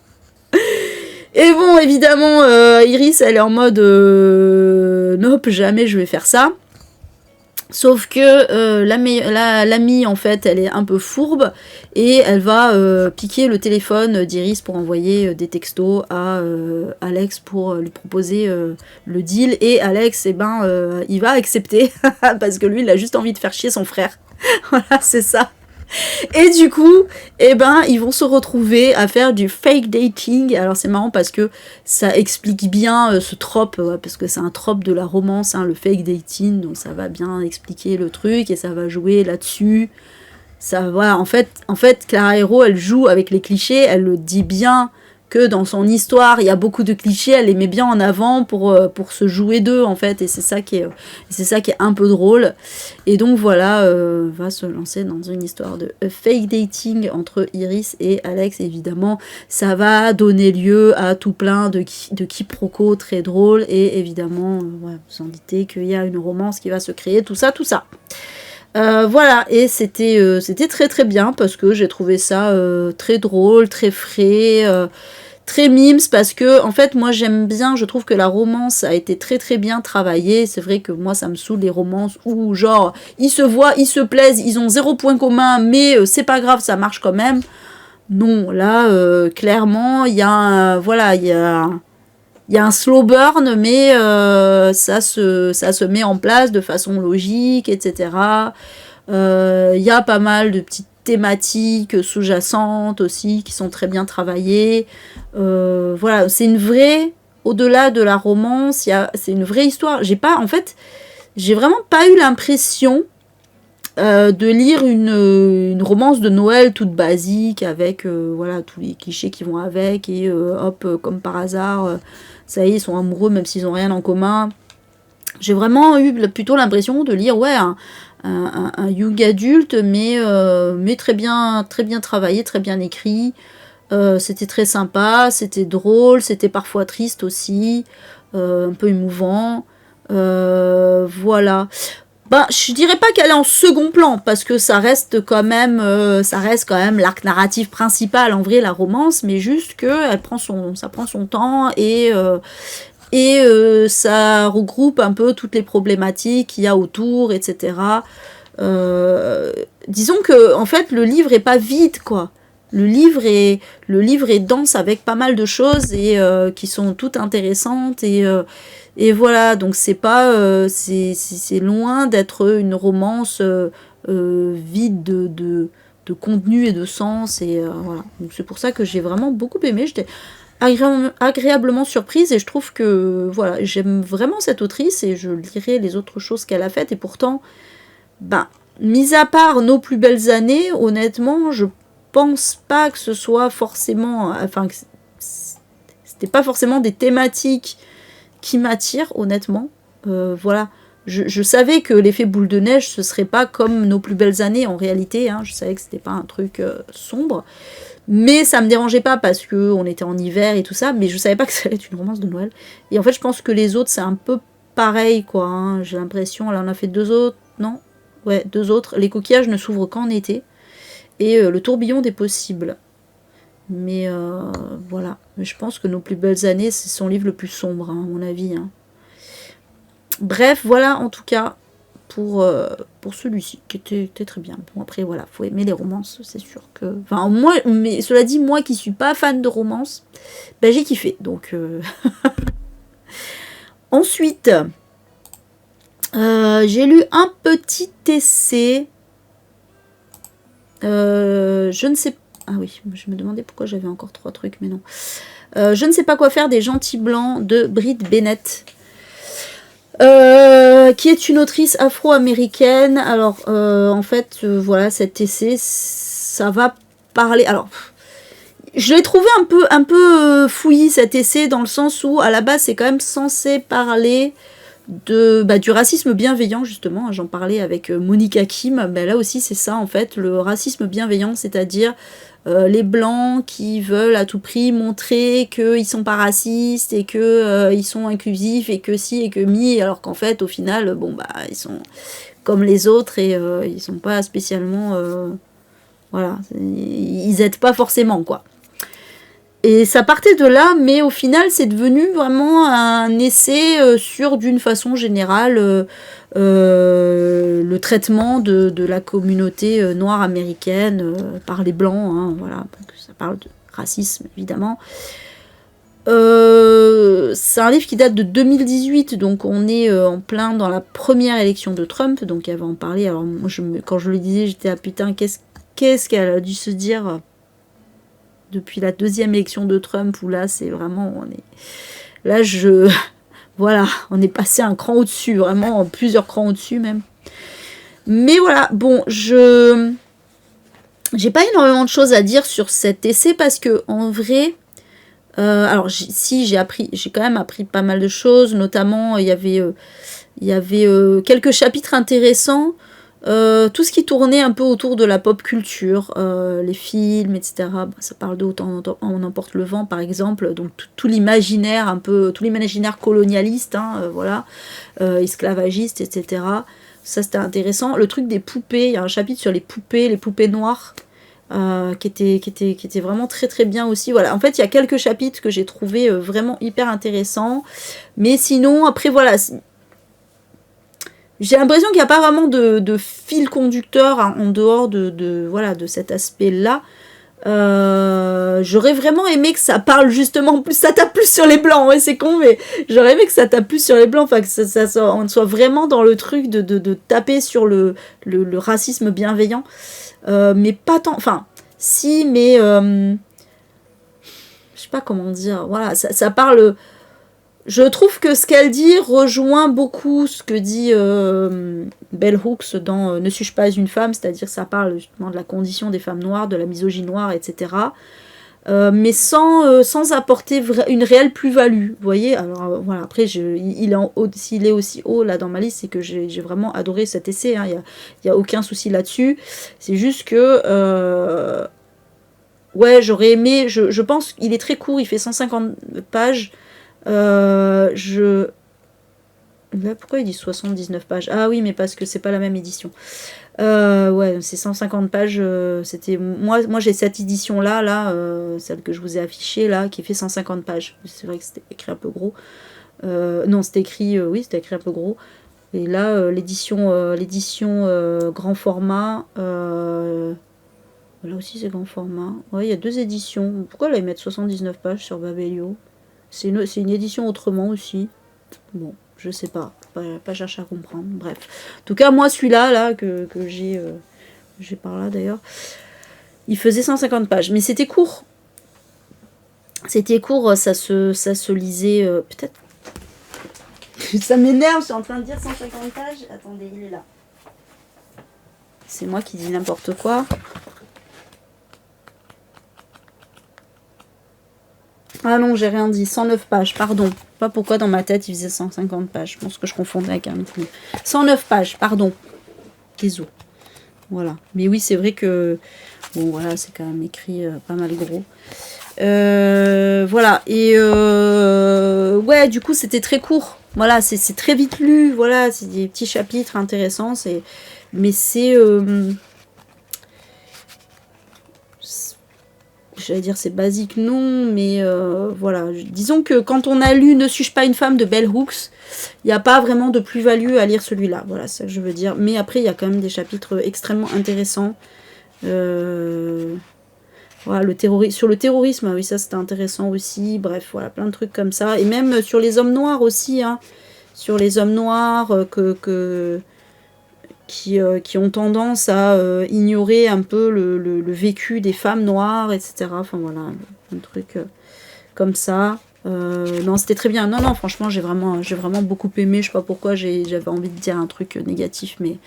Et bon, évidemment, Iris elle est en mode nope, jamais je vais faire ça. Sauf que l'amie, en fait, elle est un peu fourbe et elle va piquer le téléphone d'Iris pour envoyer des textos à Alex pour lui proposer le deal. Et Alex, il va accepter parce que lui, il a juste envie de faire chier son frère. Voilà, c'est ça. Et du coup, ils vont se retrouver à faire du fake dating. Alors c'est marrant parce que ça explique bien ce trope, parce que c'est un trope de la romance, hein, le fake dating, donc ça va bien expliquer le truc et ça va jouer là-dessus. Ça va, en fait, Clara Héro, elle joue avec les clichés, elle le dit bien que dans son histoire, il y a beaucoup de clichés, elle les met bien en avant pour se jouer d'eux, en fait, et c'est ça qui est un peu drôle. Et donc voilà, va se lancer dans une histoire de fake dating entre Iris et Alex. Évidemment, ça va donner lieu à tout plein de quiproquos très drôles, et évidemment, vous en doutez qu'il y a une romance qui va se créer, tout ça. Voilà, et c'était très très bien parce que j'ai trouvé ça très drôle, très frais, très mimes, parce que en fait moi j'aime bien, je trouve que la romance a été très très bien travaillée. C'est vrai que moi ça me saoule les romances où genre ils se voient, ils se plaisent, ils ont 0 point commun, mais c'est pas grave, ça marche quand même. Non, là clairement il y a voilà, il y a un slow burn, mais ça se met en place de façon logique, etc. Il y a pas mal de petites thématiques sous-jacentes aussi qui sont très bien travaillées. Voilà, c'est une vraie, au-delà de la romance, c'est une vraie histoire. En fait, j'ai vraiment pas eu l'impression de lire une romance de Noël toute basique avec voilà tous les clichés qui vont avec et hop comme par hasard ça y est ils sont amoureux même s'ils ont rien en commun. J'ai vraiment eu plutôt l'impression de lire ouais un young adulte mais très bien travaillé, très bien écrit. C'était très sympa, c'était drôle, c'était parfois triste aussi, un peu émouvant. Voilà. Ben, je dirais pas qu'elle est en second plan, parce que ça reste quand même l'arc narratif principal, en vrai, la romance, mais juste que ça prend son temps et ça regroupe un peu toutes les problématiques qu'il y a autour, etc. Disons que, en fait, le livre est pas vide, quoi. Le livre est dense avec pas mal de choses et qui sont toutes intéressantes et voilà, donc c'est pas c'est loin d'être une romance vide de contenu et de sens et voilà. Donc c'est pour ça que j'ai vraiment beaucoup aimé. J'étais agréablement surprise et je trouve que voilà, j'aime vraiment cette autrice et je lirai les autres choses qu'elle a faites et pourtant ben mis à part Nos plus belles années, honnêtement, je pense pas que ce soit forcément enfin c'était pas forcément des thématiques qui m'attirent honnêtement. Voilà, je savais que l'effet boule de neige ce serait pas comme Nos plus belles années en réalité, hein. Je savais que c'était pas un truc sombre, mais ça me dérangeait pas parce que on était en hiver et tout ça, mais je savais pas que ça allait être une romance de Noël. Et en fait je pense que les autres c'est un peu pareil quoi, hein. J'ai l'impression, elle en a fait 2 autres, non? Ouais, 2 autres. Les coquillages ne s'ouvrent qu'en été et Le tourbillon des possibles. Mais voilà, je pense que Nos plus belles années, c'est son livre le plus sombre, hein, à mon avis. Hein. Bref, voilà en tout cas pour celui-ci, qui était très bien. Bon, après, voilà, faut aimer les romances, c'est sûr que... Enfin, moi, mais cela dit, moi qui suis pas fan de romances, ben, j'ai kiffé, donc... Ensuite, j'ai lu un petit essai. Je ne sais pas... Ah oui, je me demandais pourquoi j'avais encore 3 trucs, mais non. Je ne sais pas quoi faire des gentils blancs de Brit Bennett, qui est une autrice afro-américaine. Alors, en fait, voilà, cet essai, ça va parler... Alors, je l'ai trouvé un peu fouillis, cet essai, dans le sens où, à la base, c'est quand même censé parler du racisme bienveillant, justement. J'en parlais avec Monica Kim. Ben, là aussi, c'est ça, en fait, le racisme bienveillant, c'est-à-dire les blancs qui veulent à tout prix montrer qu'ils sont pas racistes et que ils sont inclusifs et que si et que mi, alors qu'en fait au final bon bah ils sont comme les autres et ils sont pas spécialement voilà, ils aident pas forcément quoi. Et ça partait de là, mais au final c'est devenu vraiment un essai sur d'une façon générale le traitement de la communauté noire américaine par les blancs, hein, voilà, donc ça parle de racisme évidemment. C'est un livre qui date de 2018, donc on est en plein dans la première élection de Trump, donc elle va en parler. Alors moi, quand je le disais, j'étais putain, qu'est-ce qu'elle a dû se dire depuis la 2e élection de Trump, où là c'est vraiment, voilà, on est passé un cran au-dessus, vraiment plusieurs crans au-dessus même. Mais voilà, bon, j'ai pas énormément de choses à dire sur cet essai parce que en vrai, alors j'ai quand même appris pas mal de choses, notamment il y avait quelques chapitres intéressants. Tout ce qui tournait un peu autour de la pop culture, les films, etc. Ça parle de Autant on emporte le vent, par exemple. Donc tout l'imaginaire, un peu tout l'imaginaire colonialiste, hein, voilà, esclavagiste, etc. Ça c'était intéressant. Le truc des poupées, il y a un chapitre sur les poupées noires. qui était vraiment très très bien aussi. Voilà, en fait, il y a quelques chapitres que j'ai trouvé vraiment hyper intéressants. Mais sinon, après, voilà, j'ai l'impression qu'il n'y a pas vraiment de fil conducteur hein, en dehors voilà, de cet aspect-là. J'aurais vraiment aimé que ça parle justement plus, ça tape plus sur les blancs, ouais c'est con mais j'aurais aimé que ça tape plus sur les blancs, enfin que on soit vraiment dans le truc de taper sur le racisme bienveillant, mais pas tant, enfin si mais je sais pas comment dire, voilà ça parle. Je trouve que ce qu'elle dit rejoint beaucoup ce que dit Bell Hooks dans Ne suis-je pas une femme, c'est-à-dire ça parle justement de la condition des femmes noires, de la misogynie noire, etc. Mais sans apporter une réelle plus-value, vous voyez. Alors voilà, après, s'il est aussi haut là dans ma liste, c'est que j'ai vraiment adoré cet essai, hein. Il y a aucun souci là-dessus. C'est juste que, ouais, j'aurais aimé, je pense qu'il est très court, il fait 150 pages. Là, pourquoi il dit 79 pages? Ah oui, mais parce que c'est pas la même édition. Ouais, c'est 150 pages. C'était moi j'ai cette édition là, celle que je vous ai affichée là, qui fait 150 pages. C'est vrai que c'était écrit un peu gros. Non, c'était écrit, oui, c'était écrit un peu gros. Et là, l'édition grand format. Là aussi c'est grand format. Ouais, il y a 2 éditions. Pourquoi là ils mettent 79 pages sur Babelio? C'est une édition autrement aussi. Bon, je sais pas. Pas chercher à comprendre. Bref. En tout cas, moi, celui-là, là, que j'ai par là d'ailleurs, il faisait 150 pages. Mais c'était court. C'était court, ça se lisait. Peut-être. Ça m'énerve, je suis en train de dire 150 pages. Attendez, il est là. C'est moi qui dis n'importe quoi. Ah non, j'ai rien dit. 109 pages, pardon. Pas pourquoi dans ma tête il faisait 150 pages. Je pense que je confondais avec un autre. 109 pages, pardon. Désolé. Voilà. Mais oui, c'est vrai que... Bon, voilà, c'est quand même écrit pas mal gros. Voilà. Et... ouais, du coup, c'était très court. Voilà, c'est très vite lu. Voilà, c'est des petits chapitres intéressants. Mais c'est... J'allais dire c'est basique, non, mais voilà. Disons que quand on a lu Ne suis-je pas une femme de Bell Hooks, il n'y a pas vraiment de plus-value à lire celui-là. Voilà, c'est ça que je veux dire. Mais après, il y a quand même des chapitres extrêmement intéressants. Voilà, sur le terrorisme, oui, ça c'était intéressant aussi. Bref, voilà, plein de trucs comme ça. Et même sur les hommes noirs aussi, hein. Sur les hommes noirs qui ont tendance à ignorer un peu le vécu des femmes noires, etc. Enfin voilà, un truc comme ça. Non, c'était très bien. Non, franchement, j'ai vraiment beaucoup aimé. Je sais pas pourquoi j'avais envie de dire un truc négatif, mais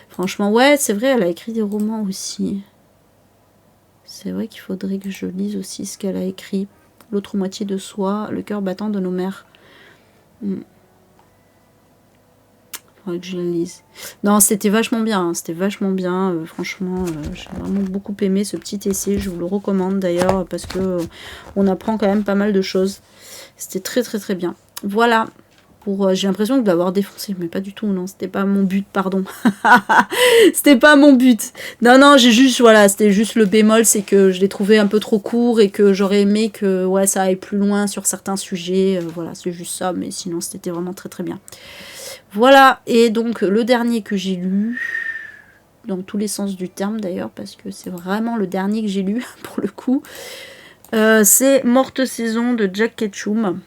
franchement, ouais, c'est vrai, elle a écrit des romans aussi. C'est vrai qu'il faudrait que je lise aussi ce qu'elle a écrit. L'autre moitié de soi, le cœur battant de nos mères. Que je la lise. Non, c'était vachement bien, hein, c'était vachement bien, franchement, j'ai vraiment beaucoup aimé ce petit essai, je vous le recommande d'ailleurs, parce que on apprend quand même pas mal de choses. C'était très très très bien. Voilà, j'ai l'impression de l'avoir défoncé, mais pas du tout, non, c'était pas mon but, pardon. C'était pas mon but. Non, j'ai juste, voilà, c'était juste le bémol, c'est que je l'ai trouvé un peu trop court et que j'aurais aimé que ouais, ça aille plus loin sur certains sujets, voilà, c'est juste ça, mais sinon c'était vraiment très très bien. Voilà, et donc le dernier que j'ai lu, dans tous les sens du terme d'ailleurs, parce que c'est vraiment le dernier que j'ai lu, pour le coup, c'est Morte Saison de Jack Ketchum.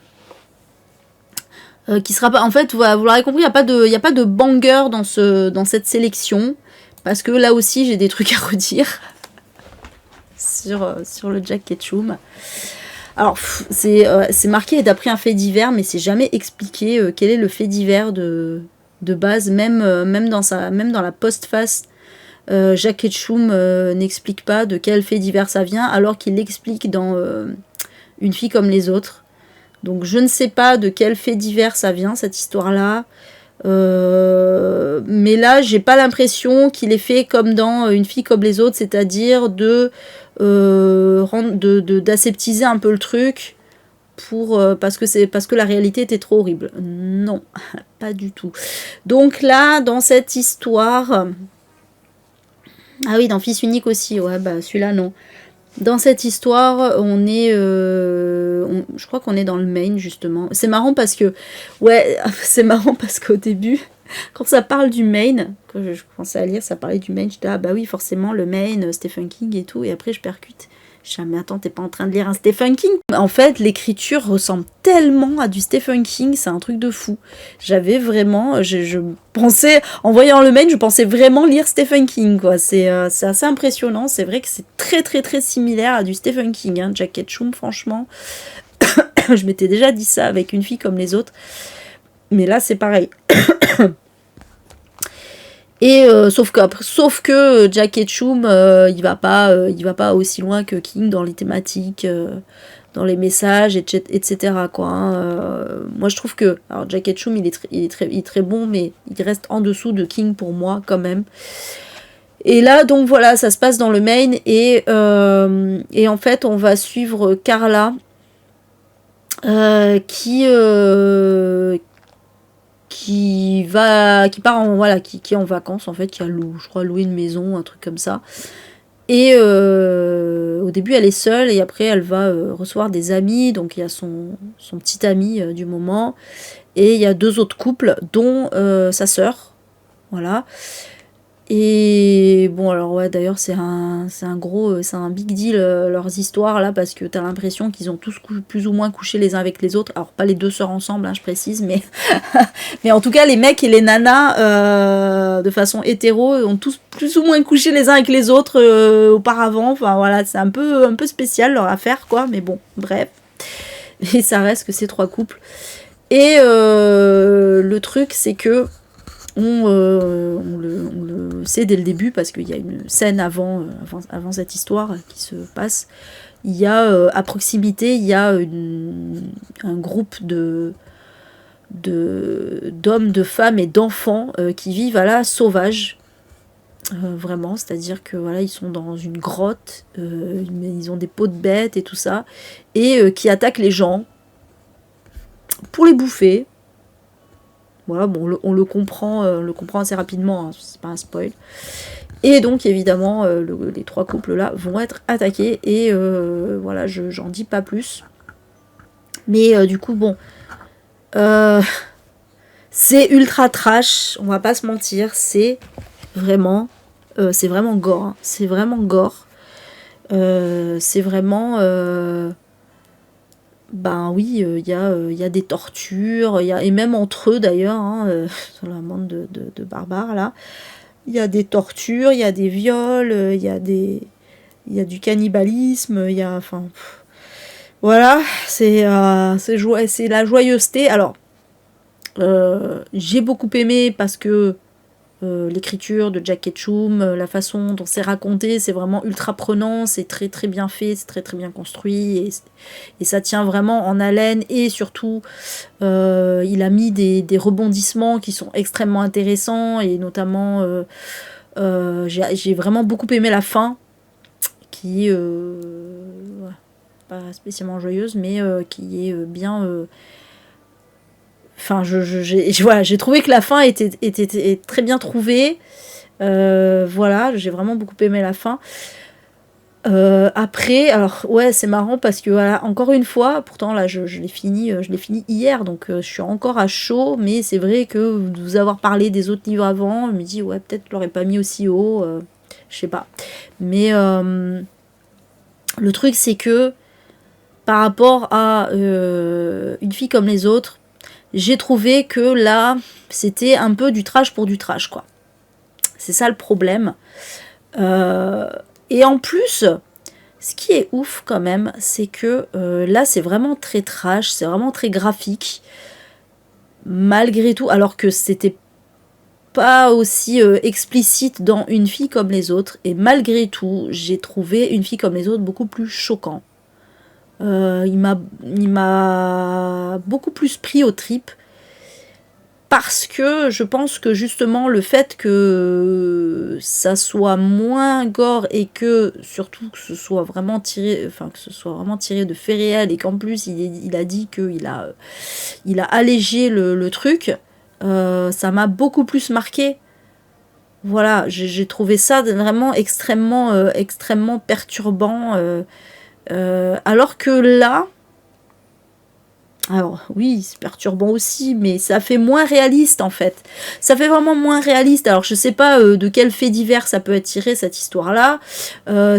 Qui sera pas... En fait, voilà, vous l'aurez compris, il n'y a pas de banger dans cette sélection, parce que là aussi j'ai des trucs à redire sur le Jack Ketchum. Alors, c'est marqué d'après un fait divers, mais c'est jamais expliqué quel est le fait divers de base, même dans la postface. Jack Ketchum n'explique pas de quel fait divers ça vient, alors qu'il l'explique dans Une fille comme les autres. Donc, je ne sais pas de quel fait divers ça vient, cette histoire-là. Mais là, j'ai pas l'impression qu'il est fait comme dans Une fille comme les autres, c'est-à-dire d'aseptiser un peu le truc parce que la réalité était trop horrible. Non, pas du tout. Donc là, dans cette histoire, Ah oui, dans Fils unique aussi, ouais, bah celui-là non. Dans cette histoire, on est... je crois qu'on est dans le Maine, justement. C'est marrant parce que... Ouais, c'est marrant parce qu'au début, quand ça parle du Maine, quand je commençais à lire, ça parlait du Maine, j'étais, ah bah oui, forcément, le Maine, Stephen King et tout, et après je percute. Je dis, ah, mais attends, t'es pas en train de lire un Stephen King? En fait, l'écriture ressemble tellement à du Stephen King, c'est un truc de fou. J'avais vraiment... Je pensais... En voyant le Maine, je pensais vraiment lire Stephen King, quoi. C'est assez impressionnant. C'est vrai que c'est très, très, très similaire à du Stephen King, hein. Jack Ketchum, franchement. Je m'étais déjà dit ça avec Une fille comme les autres. Mais là, c'est pareil. Et sauf que Jack Ketchum, il va pas aussi loin que King dans les thématiques, dans les messages, etc. quoi, hein. Moi, je trouve que alors Jack Ketchum, il est très bon, mais il reste en dessous de King pour moi quand même. Et là, donc voilà, ça se passe dans le Maine et en fait, on va suivre Carla qui part en voilà, qui est en vacances en fait, qui a je crois loué une maison, un truc comme ça. Et au début elle est seule et après elle va recevoir des amis, donc il y a son petit ami du moment et il y a 2 autres couples dont sa sœur, voilà. Et bon alors ouais d'ailleurs c'est un big deal leurs histoires là parce que t'as l'impression qu'ils ont tous plus ou moins couché les uns avec les autres, alors pas les 2 sœurs ensemble hein, je précise, mais mais en tout cas les mecs et les nanas de façon hétéro ont tous plus ou moins couché les uns avec les autres auparavant, enfin voilà c'est un peu spécial leur affaire quoi, mais bon bref, et ça reste que ces 3 couples. Et le truc c'est que on le sait dès le début parce qu'il y a une scène avant cette histoire qui se passe. Il y a à proximité, il y a un groupe d'hommes, de femmes et d'enfants qui vivent à la sauvage. Vraiment, c'est-à-dire que voilà, ils sont dans une grotte, ils ont des peaux de bêtes et tout ça, et qui attaquent les gens pour les bouffer. Voilà, bon, on le comprend assez rapidement, hein, c'est pas un spoil. Et donc évidemment, les 3 couples là vont être attaqués et voilà, j'en dis pas plus. Mais du coup, bon, c'est ultra trash, on va pas se mentir, c'est vraiment gore, hein, c'est vraiment gore. C'est vraiment... ben oui, il y a des tortures, et même entre eux d'ailleurs, hein, sur la bande de barbares là, il y a des tortures, il y a des viols, il y a du cannibalisme, il y a, enfin, voilà, c'est la joyeuseté. Alors, j'ai beaucoup aimé parce que l'écriture de Jack Ketchum, la façon dont c'est raconté, c'est vraiment ultra prenant, c'est très très bien fait, c'est très très bien construit et ça tient vraiment en haleine et surtout il a mis des rebondissements qui sont extrêmement intéressants et notamment j'ai vraiment beaucoup aimé la fin qui est pas spécialement joyeuse mais qui est bien... Enfin, j'ai trouvé que la fin était très bien trouvée. Voilà, j'ai vraiment beaucoup aimé la fin. Après, alors ouais, c'est marrant parce que voilà, encore une fois, pourtant là, je l'ai fini hier, donc je suis encore à chaud. Mais c'est vrai que vous avoir parlé des autres livres avant, je me dis ouais, peut-être je l'aurais pas mis aussi haut, je sais pas. Mais le truc c'est que par rapport à Une fille comme les autres, j'ai trouvé que là, c'était un peu du trash pour du trash, quoi. C'est ça le problème. Et en plus, ce qui est ouf quand même, c'est que là, c'est vraiment très trash, c'est vraiment très graphique. Malgré tout, alors que c'était pas aussi explicite dans Une fille comme les autres. Et malgré tout, j'ai trouvé Une fille comme les autres beaucoup plus choquant. Il m'a beaucoup plus pris aux tripes parce que je pense que justement le fait que ça soit moins gore et que surtout que ce soit vraiment tiré de faits réels et qu'en plus il a dit qu'il a allégé le truc, ça m'a beaucoup plus marqué Voilà, j'ai trouvé ça vraiment extrêmement perturbant. Alors que là, alors oui, c'est perturbant aussi, mais ça fait moins réaliste en fait. Ça fait vraiment moins réaliste. Alors je sais pas de quel fait divers ça peut être tiré cette histoire-là.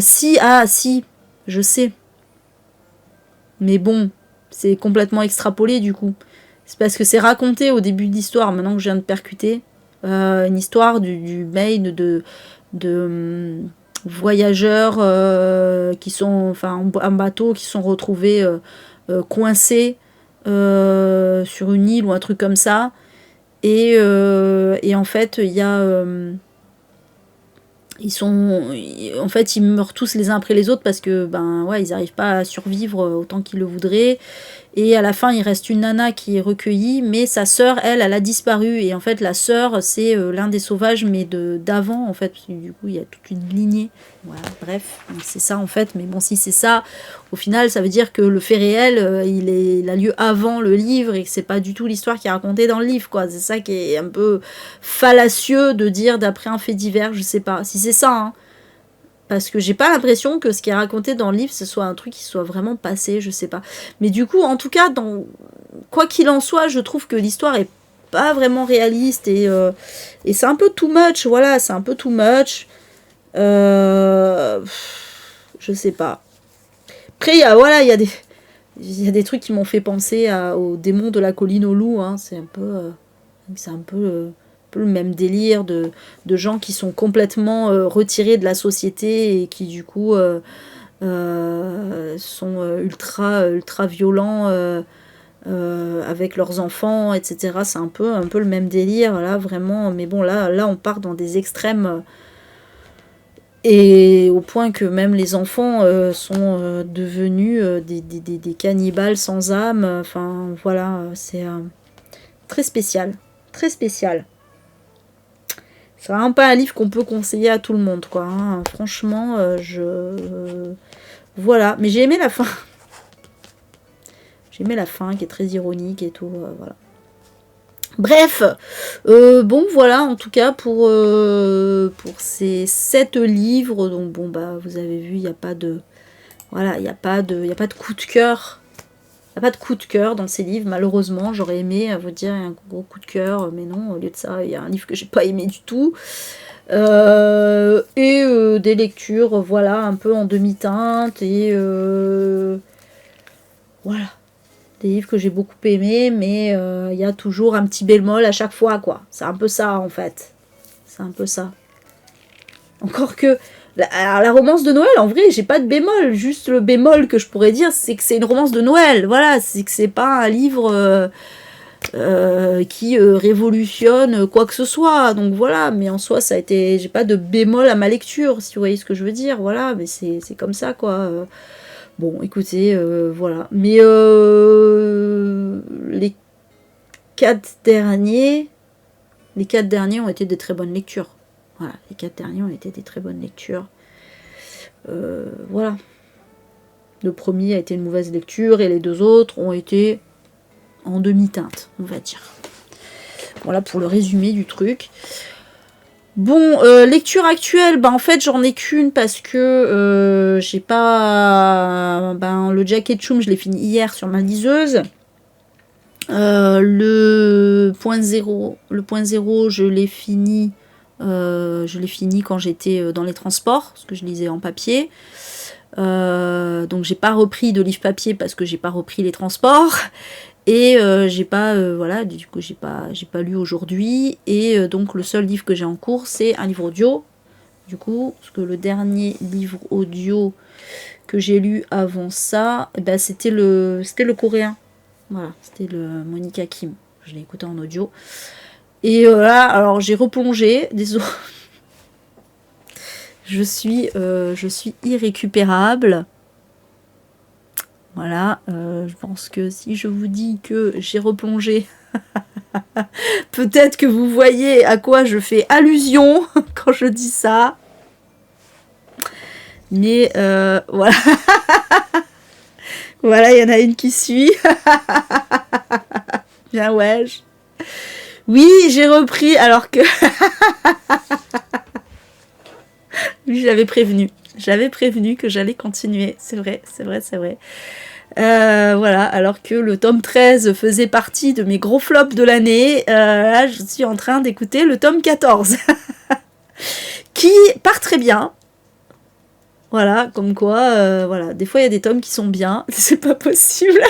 Si, je sais. Mais bon, c'est complètement extrapolé du coup. C'est parce que c'est raconté au début de l'histoire, maintenant que je viens de percuter. Une histoire du mail voyageurs qui sont enfin en bateau qui sont retrouvés coincés sur une île ou un truc comme ça et en fait il y a en fait, ils meurent tous les uns après les autres parce que ben ouais, ils n'arrivent pas à survivre autant qu'ils le voudraient. Et à la fin, il reste une nana qui est recueillie, mais sa sœur, elle a disparu. Et en fait, la sœur, c'est l'un des sauvages, mais d'avant, en fait, parce que du coup, il y a toute une lignée. Voilà, bref, c'est ça en fait. Mais bon, si c'est ça, au final, ça veut dire que le fait réel, il a lieu avant le livre et que c'est pas du tout l'histoire qui est racontée dans le livre, quoi. C'est ça qui est un peu fallacieux de dire d'après un fait divers, je sais pas. Si c'est ça, hein. Parce que j'ai pas l'impression que ce qui est raconté dans le livre, ce soit un truc qui soit vraiment passé, je sais pas. Mais du coup, en tout cas, quoi qu'il en soit, je trouve que l'histoire est pas vraiment réaliste et c'est un peu too much, voilà, c'est un peu too much. Je sais pas. Après, il y a des trucs qui m'ont fait penser au démon de la colline aux loups, hein. C'est un peu le même délire de gens qui sont complètement retirés de la société et qui du coup sont ultra violents avec leurs enfants, etc. C'est un peu le même délire là, vraiment. Mais bon, là on part dans des extrêmes et au point que même les enfants sont devenus des cannibales sans âme. Enfin voilà, c'est très spécial. Très spécial. C'est vraiment pas un livre qu'on peut conseiller à tout le monde, quoi. Hein. Franchement, voilà. Mais j'ai aimé la fin. J'ai aimé la fin, qui est très ironique et tout. Voilà. Bref. Bon, voilà, en tout cas, pour ces 7 livres. Donc, bon, bah, vous avez vu, il n'y a pas de... Voilà, il n'y a pas de coup de cœur. Il n'y a pas de coup de cœur dans ces livres, malheureusement. J'aurais aimé vous dire un gros coup de cœur, mais non, au lieu de ça, il y a un livre que j'ai pas aimé du tout. Des lectures, voilà, un peu en demi-teinte. Et voilà, des livres que j'ai beaucoup aimés, mais il y a toujours un petit bémol à chaque fois, quoi. C'est un peu ça, en fait. C'est un peu ça. Encore que... Alors, la romance de Noël, en vrai, j'ai pas de bémol. Juste le bémol que je pourrais dire, c'est que c'est une romance de Noël. Voilà, c'est que c'est pas un livre qui révolutionne quoi que ce soit. Donc voilà, mais en soi, j'ai pas de bémol à ma lecture, si vous voyez ce que je veux dire. Voilà, mais c'est comme ça, quoi. Bon, écoutez, voilà. Mais les 4 derniers ont été des très bonnes lectures. Voilà, les 4 derniers ont été des très bonnes lectures. Voilà. Le premier a été une mauvaise lecture et les 2 autres ont été en demi-teinte, on va dire. Voilà pour le résumé du truc. Bon, lecture actuelle, en fait j'en ai qu'une parce que j'ai pas... le Jack Ketchum, je l'ai fini hier sur ma liseuse. Le point 0, je l'ai fini quand j'étais dans les transports, parce que je lisais en papier. Donc j'ai pas repris de livre papier parce que j'ai pas repris les transports. Et j'ai pas voilà, du coup j'ai pas lu aujourd'hui. Et donc le seul livre que j'ai en cours, c'est un livre audio. Du coup, parce que le dernier livre audio que j'ai lu avant ça, c'était le coréen. Voilà, c'était le Monica Kim. Je l'ai écouté en audio. Et là, alors j'ai replongé. Désolé. Je suis irrécupérable. Voilà, je pense que si je vous dis que j'ai replongé, peut-être que vous voyez à quoi je fais allusion quand je dis ça. Mais voilà. Voilà, il y en a une qui suit. Bien ouais. Oui, j'ai repris alors que... Oui, j'avais prévenu. J'avais prévenu que j'allais continuer. C'est vrai, c'est vrai, c'est vrai. Voilà, alors que le tome 13 faisait partie de mes gros flops de l'année, là je suis en train d'écouter le tome 14 qui part très bien. Voilà, comme quoi, voilà, des fois il y a des tomes qui sont bien, c'est pas possible.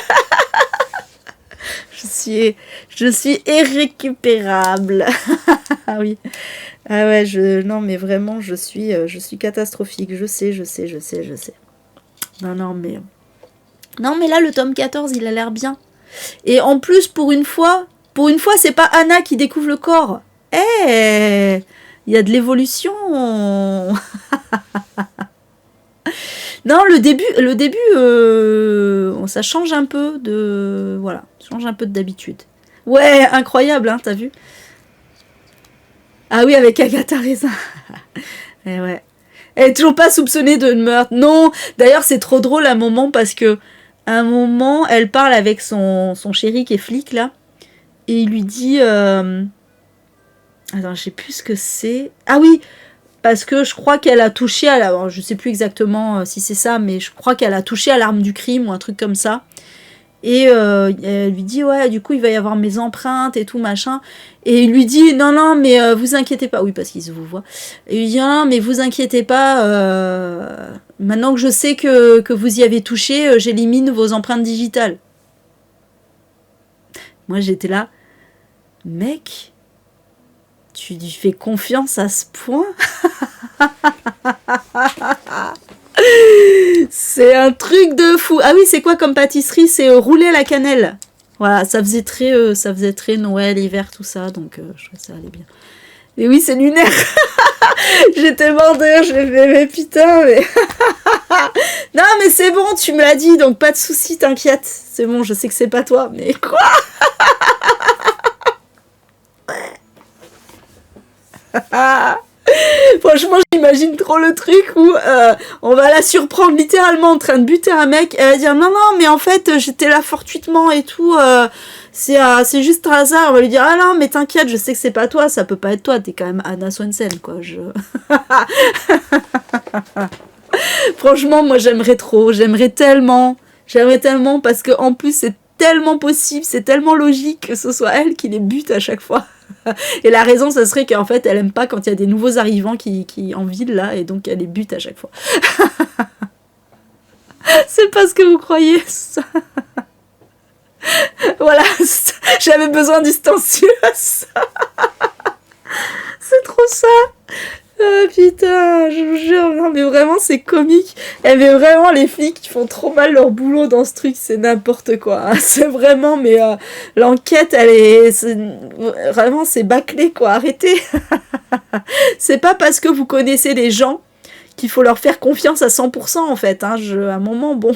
je suis irrécupérable. Ah oui. Ah ouais, non mais vraiment je suis catastrophique, je sais. Non mais là le tome 14 il a l'air bien. Et en plus pour une fois c'est pas Anna qui découvre le corps. Eh, il y a de l'évolution. Non, le début, ça change un peu de, voilà, change un peu d'habitude. Ouais, incroyable, hein, t'as vu? Ah oui, avec Agatha Raisin. Et ouais. Elle est toujours pas soupçonnée de meurtre. Non, d'ailleurs, c'est trop drôle à un moment parce que, à un moment, elle parle avec son chéri qui est flic là, et il lui dit, attends, je sais plus ce que c'est. Ah oui, parce que je crois qu'elle a touché à la... je sais plus exactement si c'est ça, mais je crois qu'elle a touché à l'arme du crime ou un truc comme ça. Et elle lui dit, ouais, du coup, il va y avoir mes empreintes et tout, machin. Et il lui dit, non, mais vous inquiétez pas. Oui, parce qu'il se vous voit. Et il lui dit, non, mais vous inquiétez pas. Maintenant que je sais que vous y avez touché, j'élimine vos empreintes digitales. Moi, j'étais là, mec, tu lui fais confiance à ce point? C'est un truc de fou. Ah oui, c'est quoi comme pâtisserie? C'est roulé à la cannelle. Voilà, ça faisait très Noël, hiver, tout ça, donc je trouvais que ça allait bien. Et oui, c'est lunaire. J'étais mort de rire, je l'ai fait, mais putain, mais... Non, mais c'est bon, tu me l'as dit, donc pas de soucis, t'inquiète. C'est bon, je sais que c'est pas toi, mais quoi? Franchement, j'imagine trop le truc où on va la surprendre littéralement en train de buter un mec. Elle va dire non, mais en fait, j'étais là fortuitement et tout. C'est juste un hasard. On va lui dire ah non, mais t'inquiète, je sais que c'est pas toi, ça peut pas être toi. T'es quand même Anna Swanson, quoi. Franchement, moi, j'aimerais tellement parce que en plus, c'est tellement possible, c'est tellement logique que ce soit elle qui les bute à chaque fois. Et la raison, ce serait qu'en fait, elle aime pas quand il y a des nouveaux arrivants qui en ville, là, et donc elle les bute à chaque fois. C'est pas ce que vous croyez, ça. Voilà, j'avais besoin d'ustensiles à ça. C'est trop ça. Ah putain, je vous jure, non mais vraiment c'est comique. Et mais vraiment les flics qui font trop mal leur boulot dans ce truc, c'est n'importe quoi. C'est vraiment, mais l'enquête vraiment c'est bâclé quoi, arrêtez. C'est pas parce que vous connaissez les gens qu'il faut leur faire confiance à 100% en fait. Hein. À un moment, bon...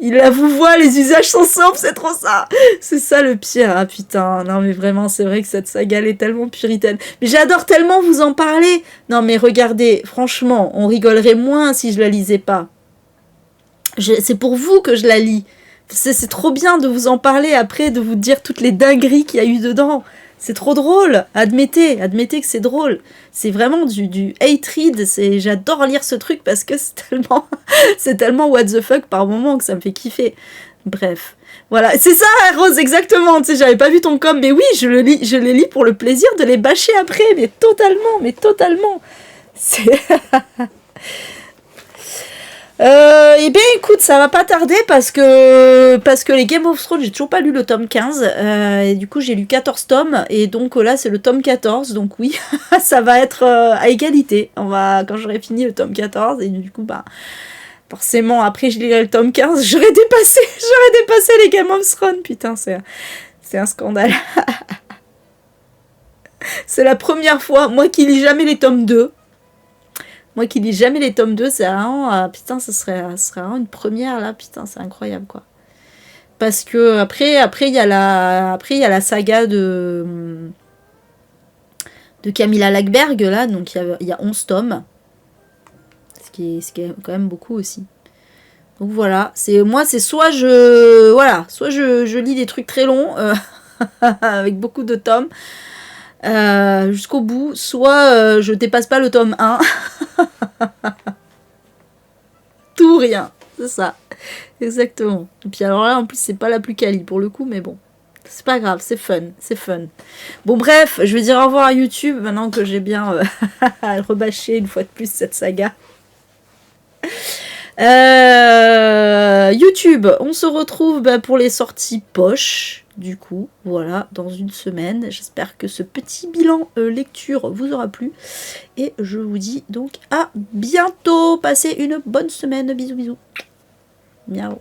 Il la vous voit, les usages sont sombres, c'est trop ça. C'est ça le pire, ah putain. Non mais vraiment, c'est vrai que cette saga elle est tellement puritaine. Mais j'adore tellement vous en parler. Non mais regardez, franchement, on rigolerait moins si je la lisais pas. C'est pour vous que je la lis. C'est trop bien de vous en parler après, de vous dire toutes les dingueries qu'il y a eu dedans. C'est trop drôle, admettez que c'est drôle. C'est vraiment du hate read, j'adore lire ce truc parce que c'est tellement what the fuck par moment que ça me fait kiffer. Bref, voilà, c'est ça Rose, exactement, tu sais, j'avais pas vu ton com, mais oui, je les lis pour le plaisir de les bâcher après, mais totalement. C'est... Eh bien écoute, ça va pas tarder parce que les Game of Thrones, j'ai toujours pas lu le tome 15 et du coup j'ai lu 14 tomes et donc là c'est le tome 14, donc oui, ça va être à égalité. Quand j'aurai fini le tome 14 et du coup bah forcément après je lirai le tome 15, j'aurais dépassé les Game of Thrones, putain, c'est un scandale. C'est la première fois, moi qui lis jamais les tomes 2. Moi qui lis jamais les tomes 2, c'est vraiment... putain, ce serait vraiment une première, là. Putain, c'est incroyable, quoi. Parce que après il y a la saga de Camilla Lackberg, là. Donc, il y a 11 tomes. Ce qui est quand même beaucoup, aussi. Donc, voilà. Moi, c'est soit je lis des trucs très longs, avec beaucoup de tomes. jusqu'au bout, soit je dépasse pas le tome 1. Tout ou rien, c'est ça. Exactement. Et puis alors là, en plus, c'est pas la plus quali pour le coup, mais bon. C'est pas grave, c'est fun, c'est fun. Bon bref, je vais dire au revoir à YouTube, maintenant que j'ai bien rebâché une fois de plus cette saga. YouTube, on se retrouve pour les sorties poche, du coup, voilà, dans une semaine. J'espère que ce petit bilan lecture vous aura plu. Et je vous dis donc à bientôt. Passez une bonne semaine. Bisous, bisous. Miaou.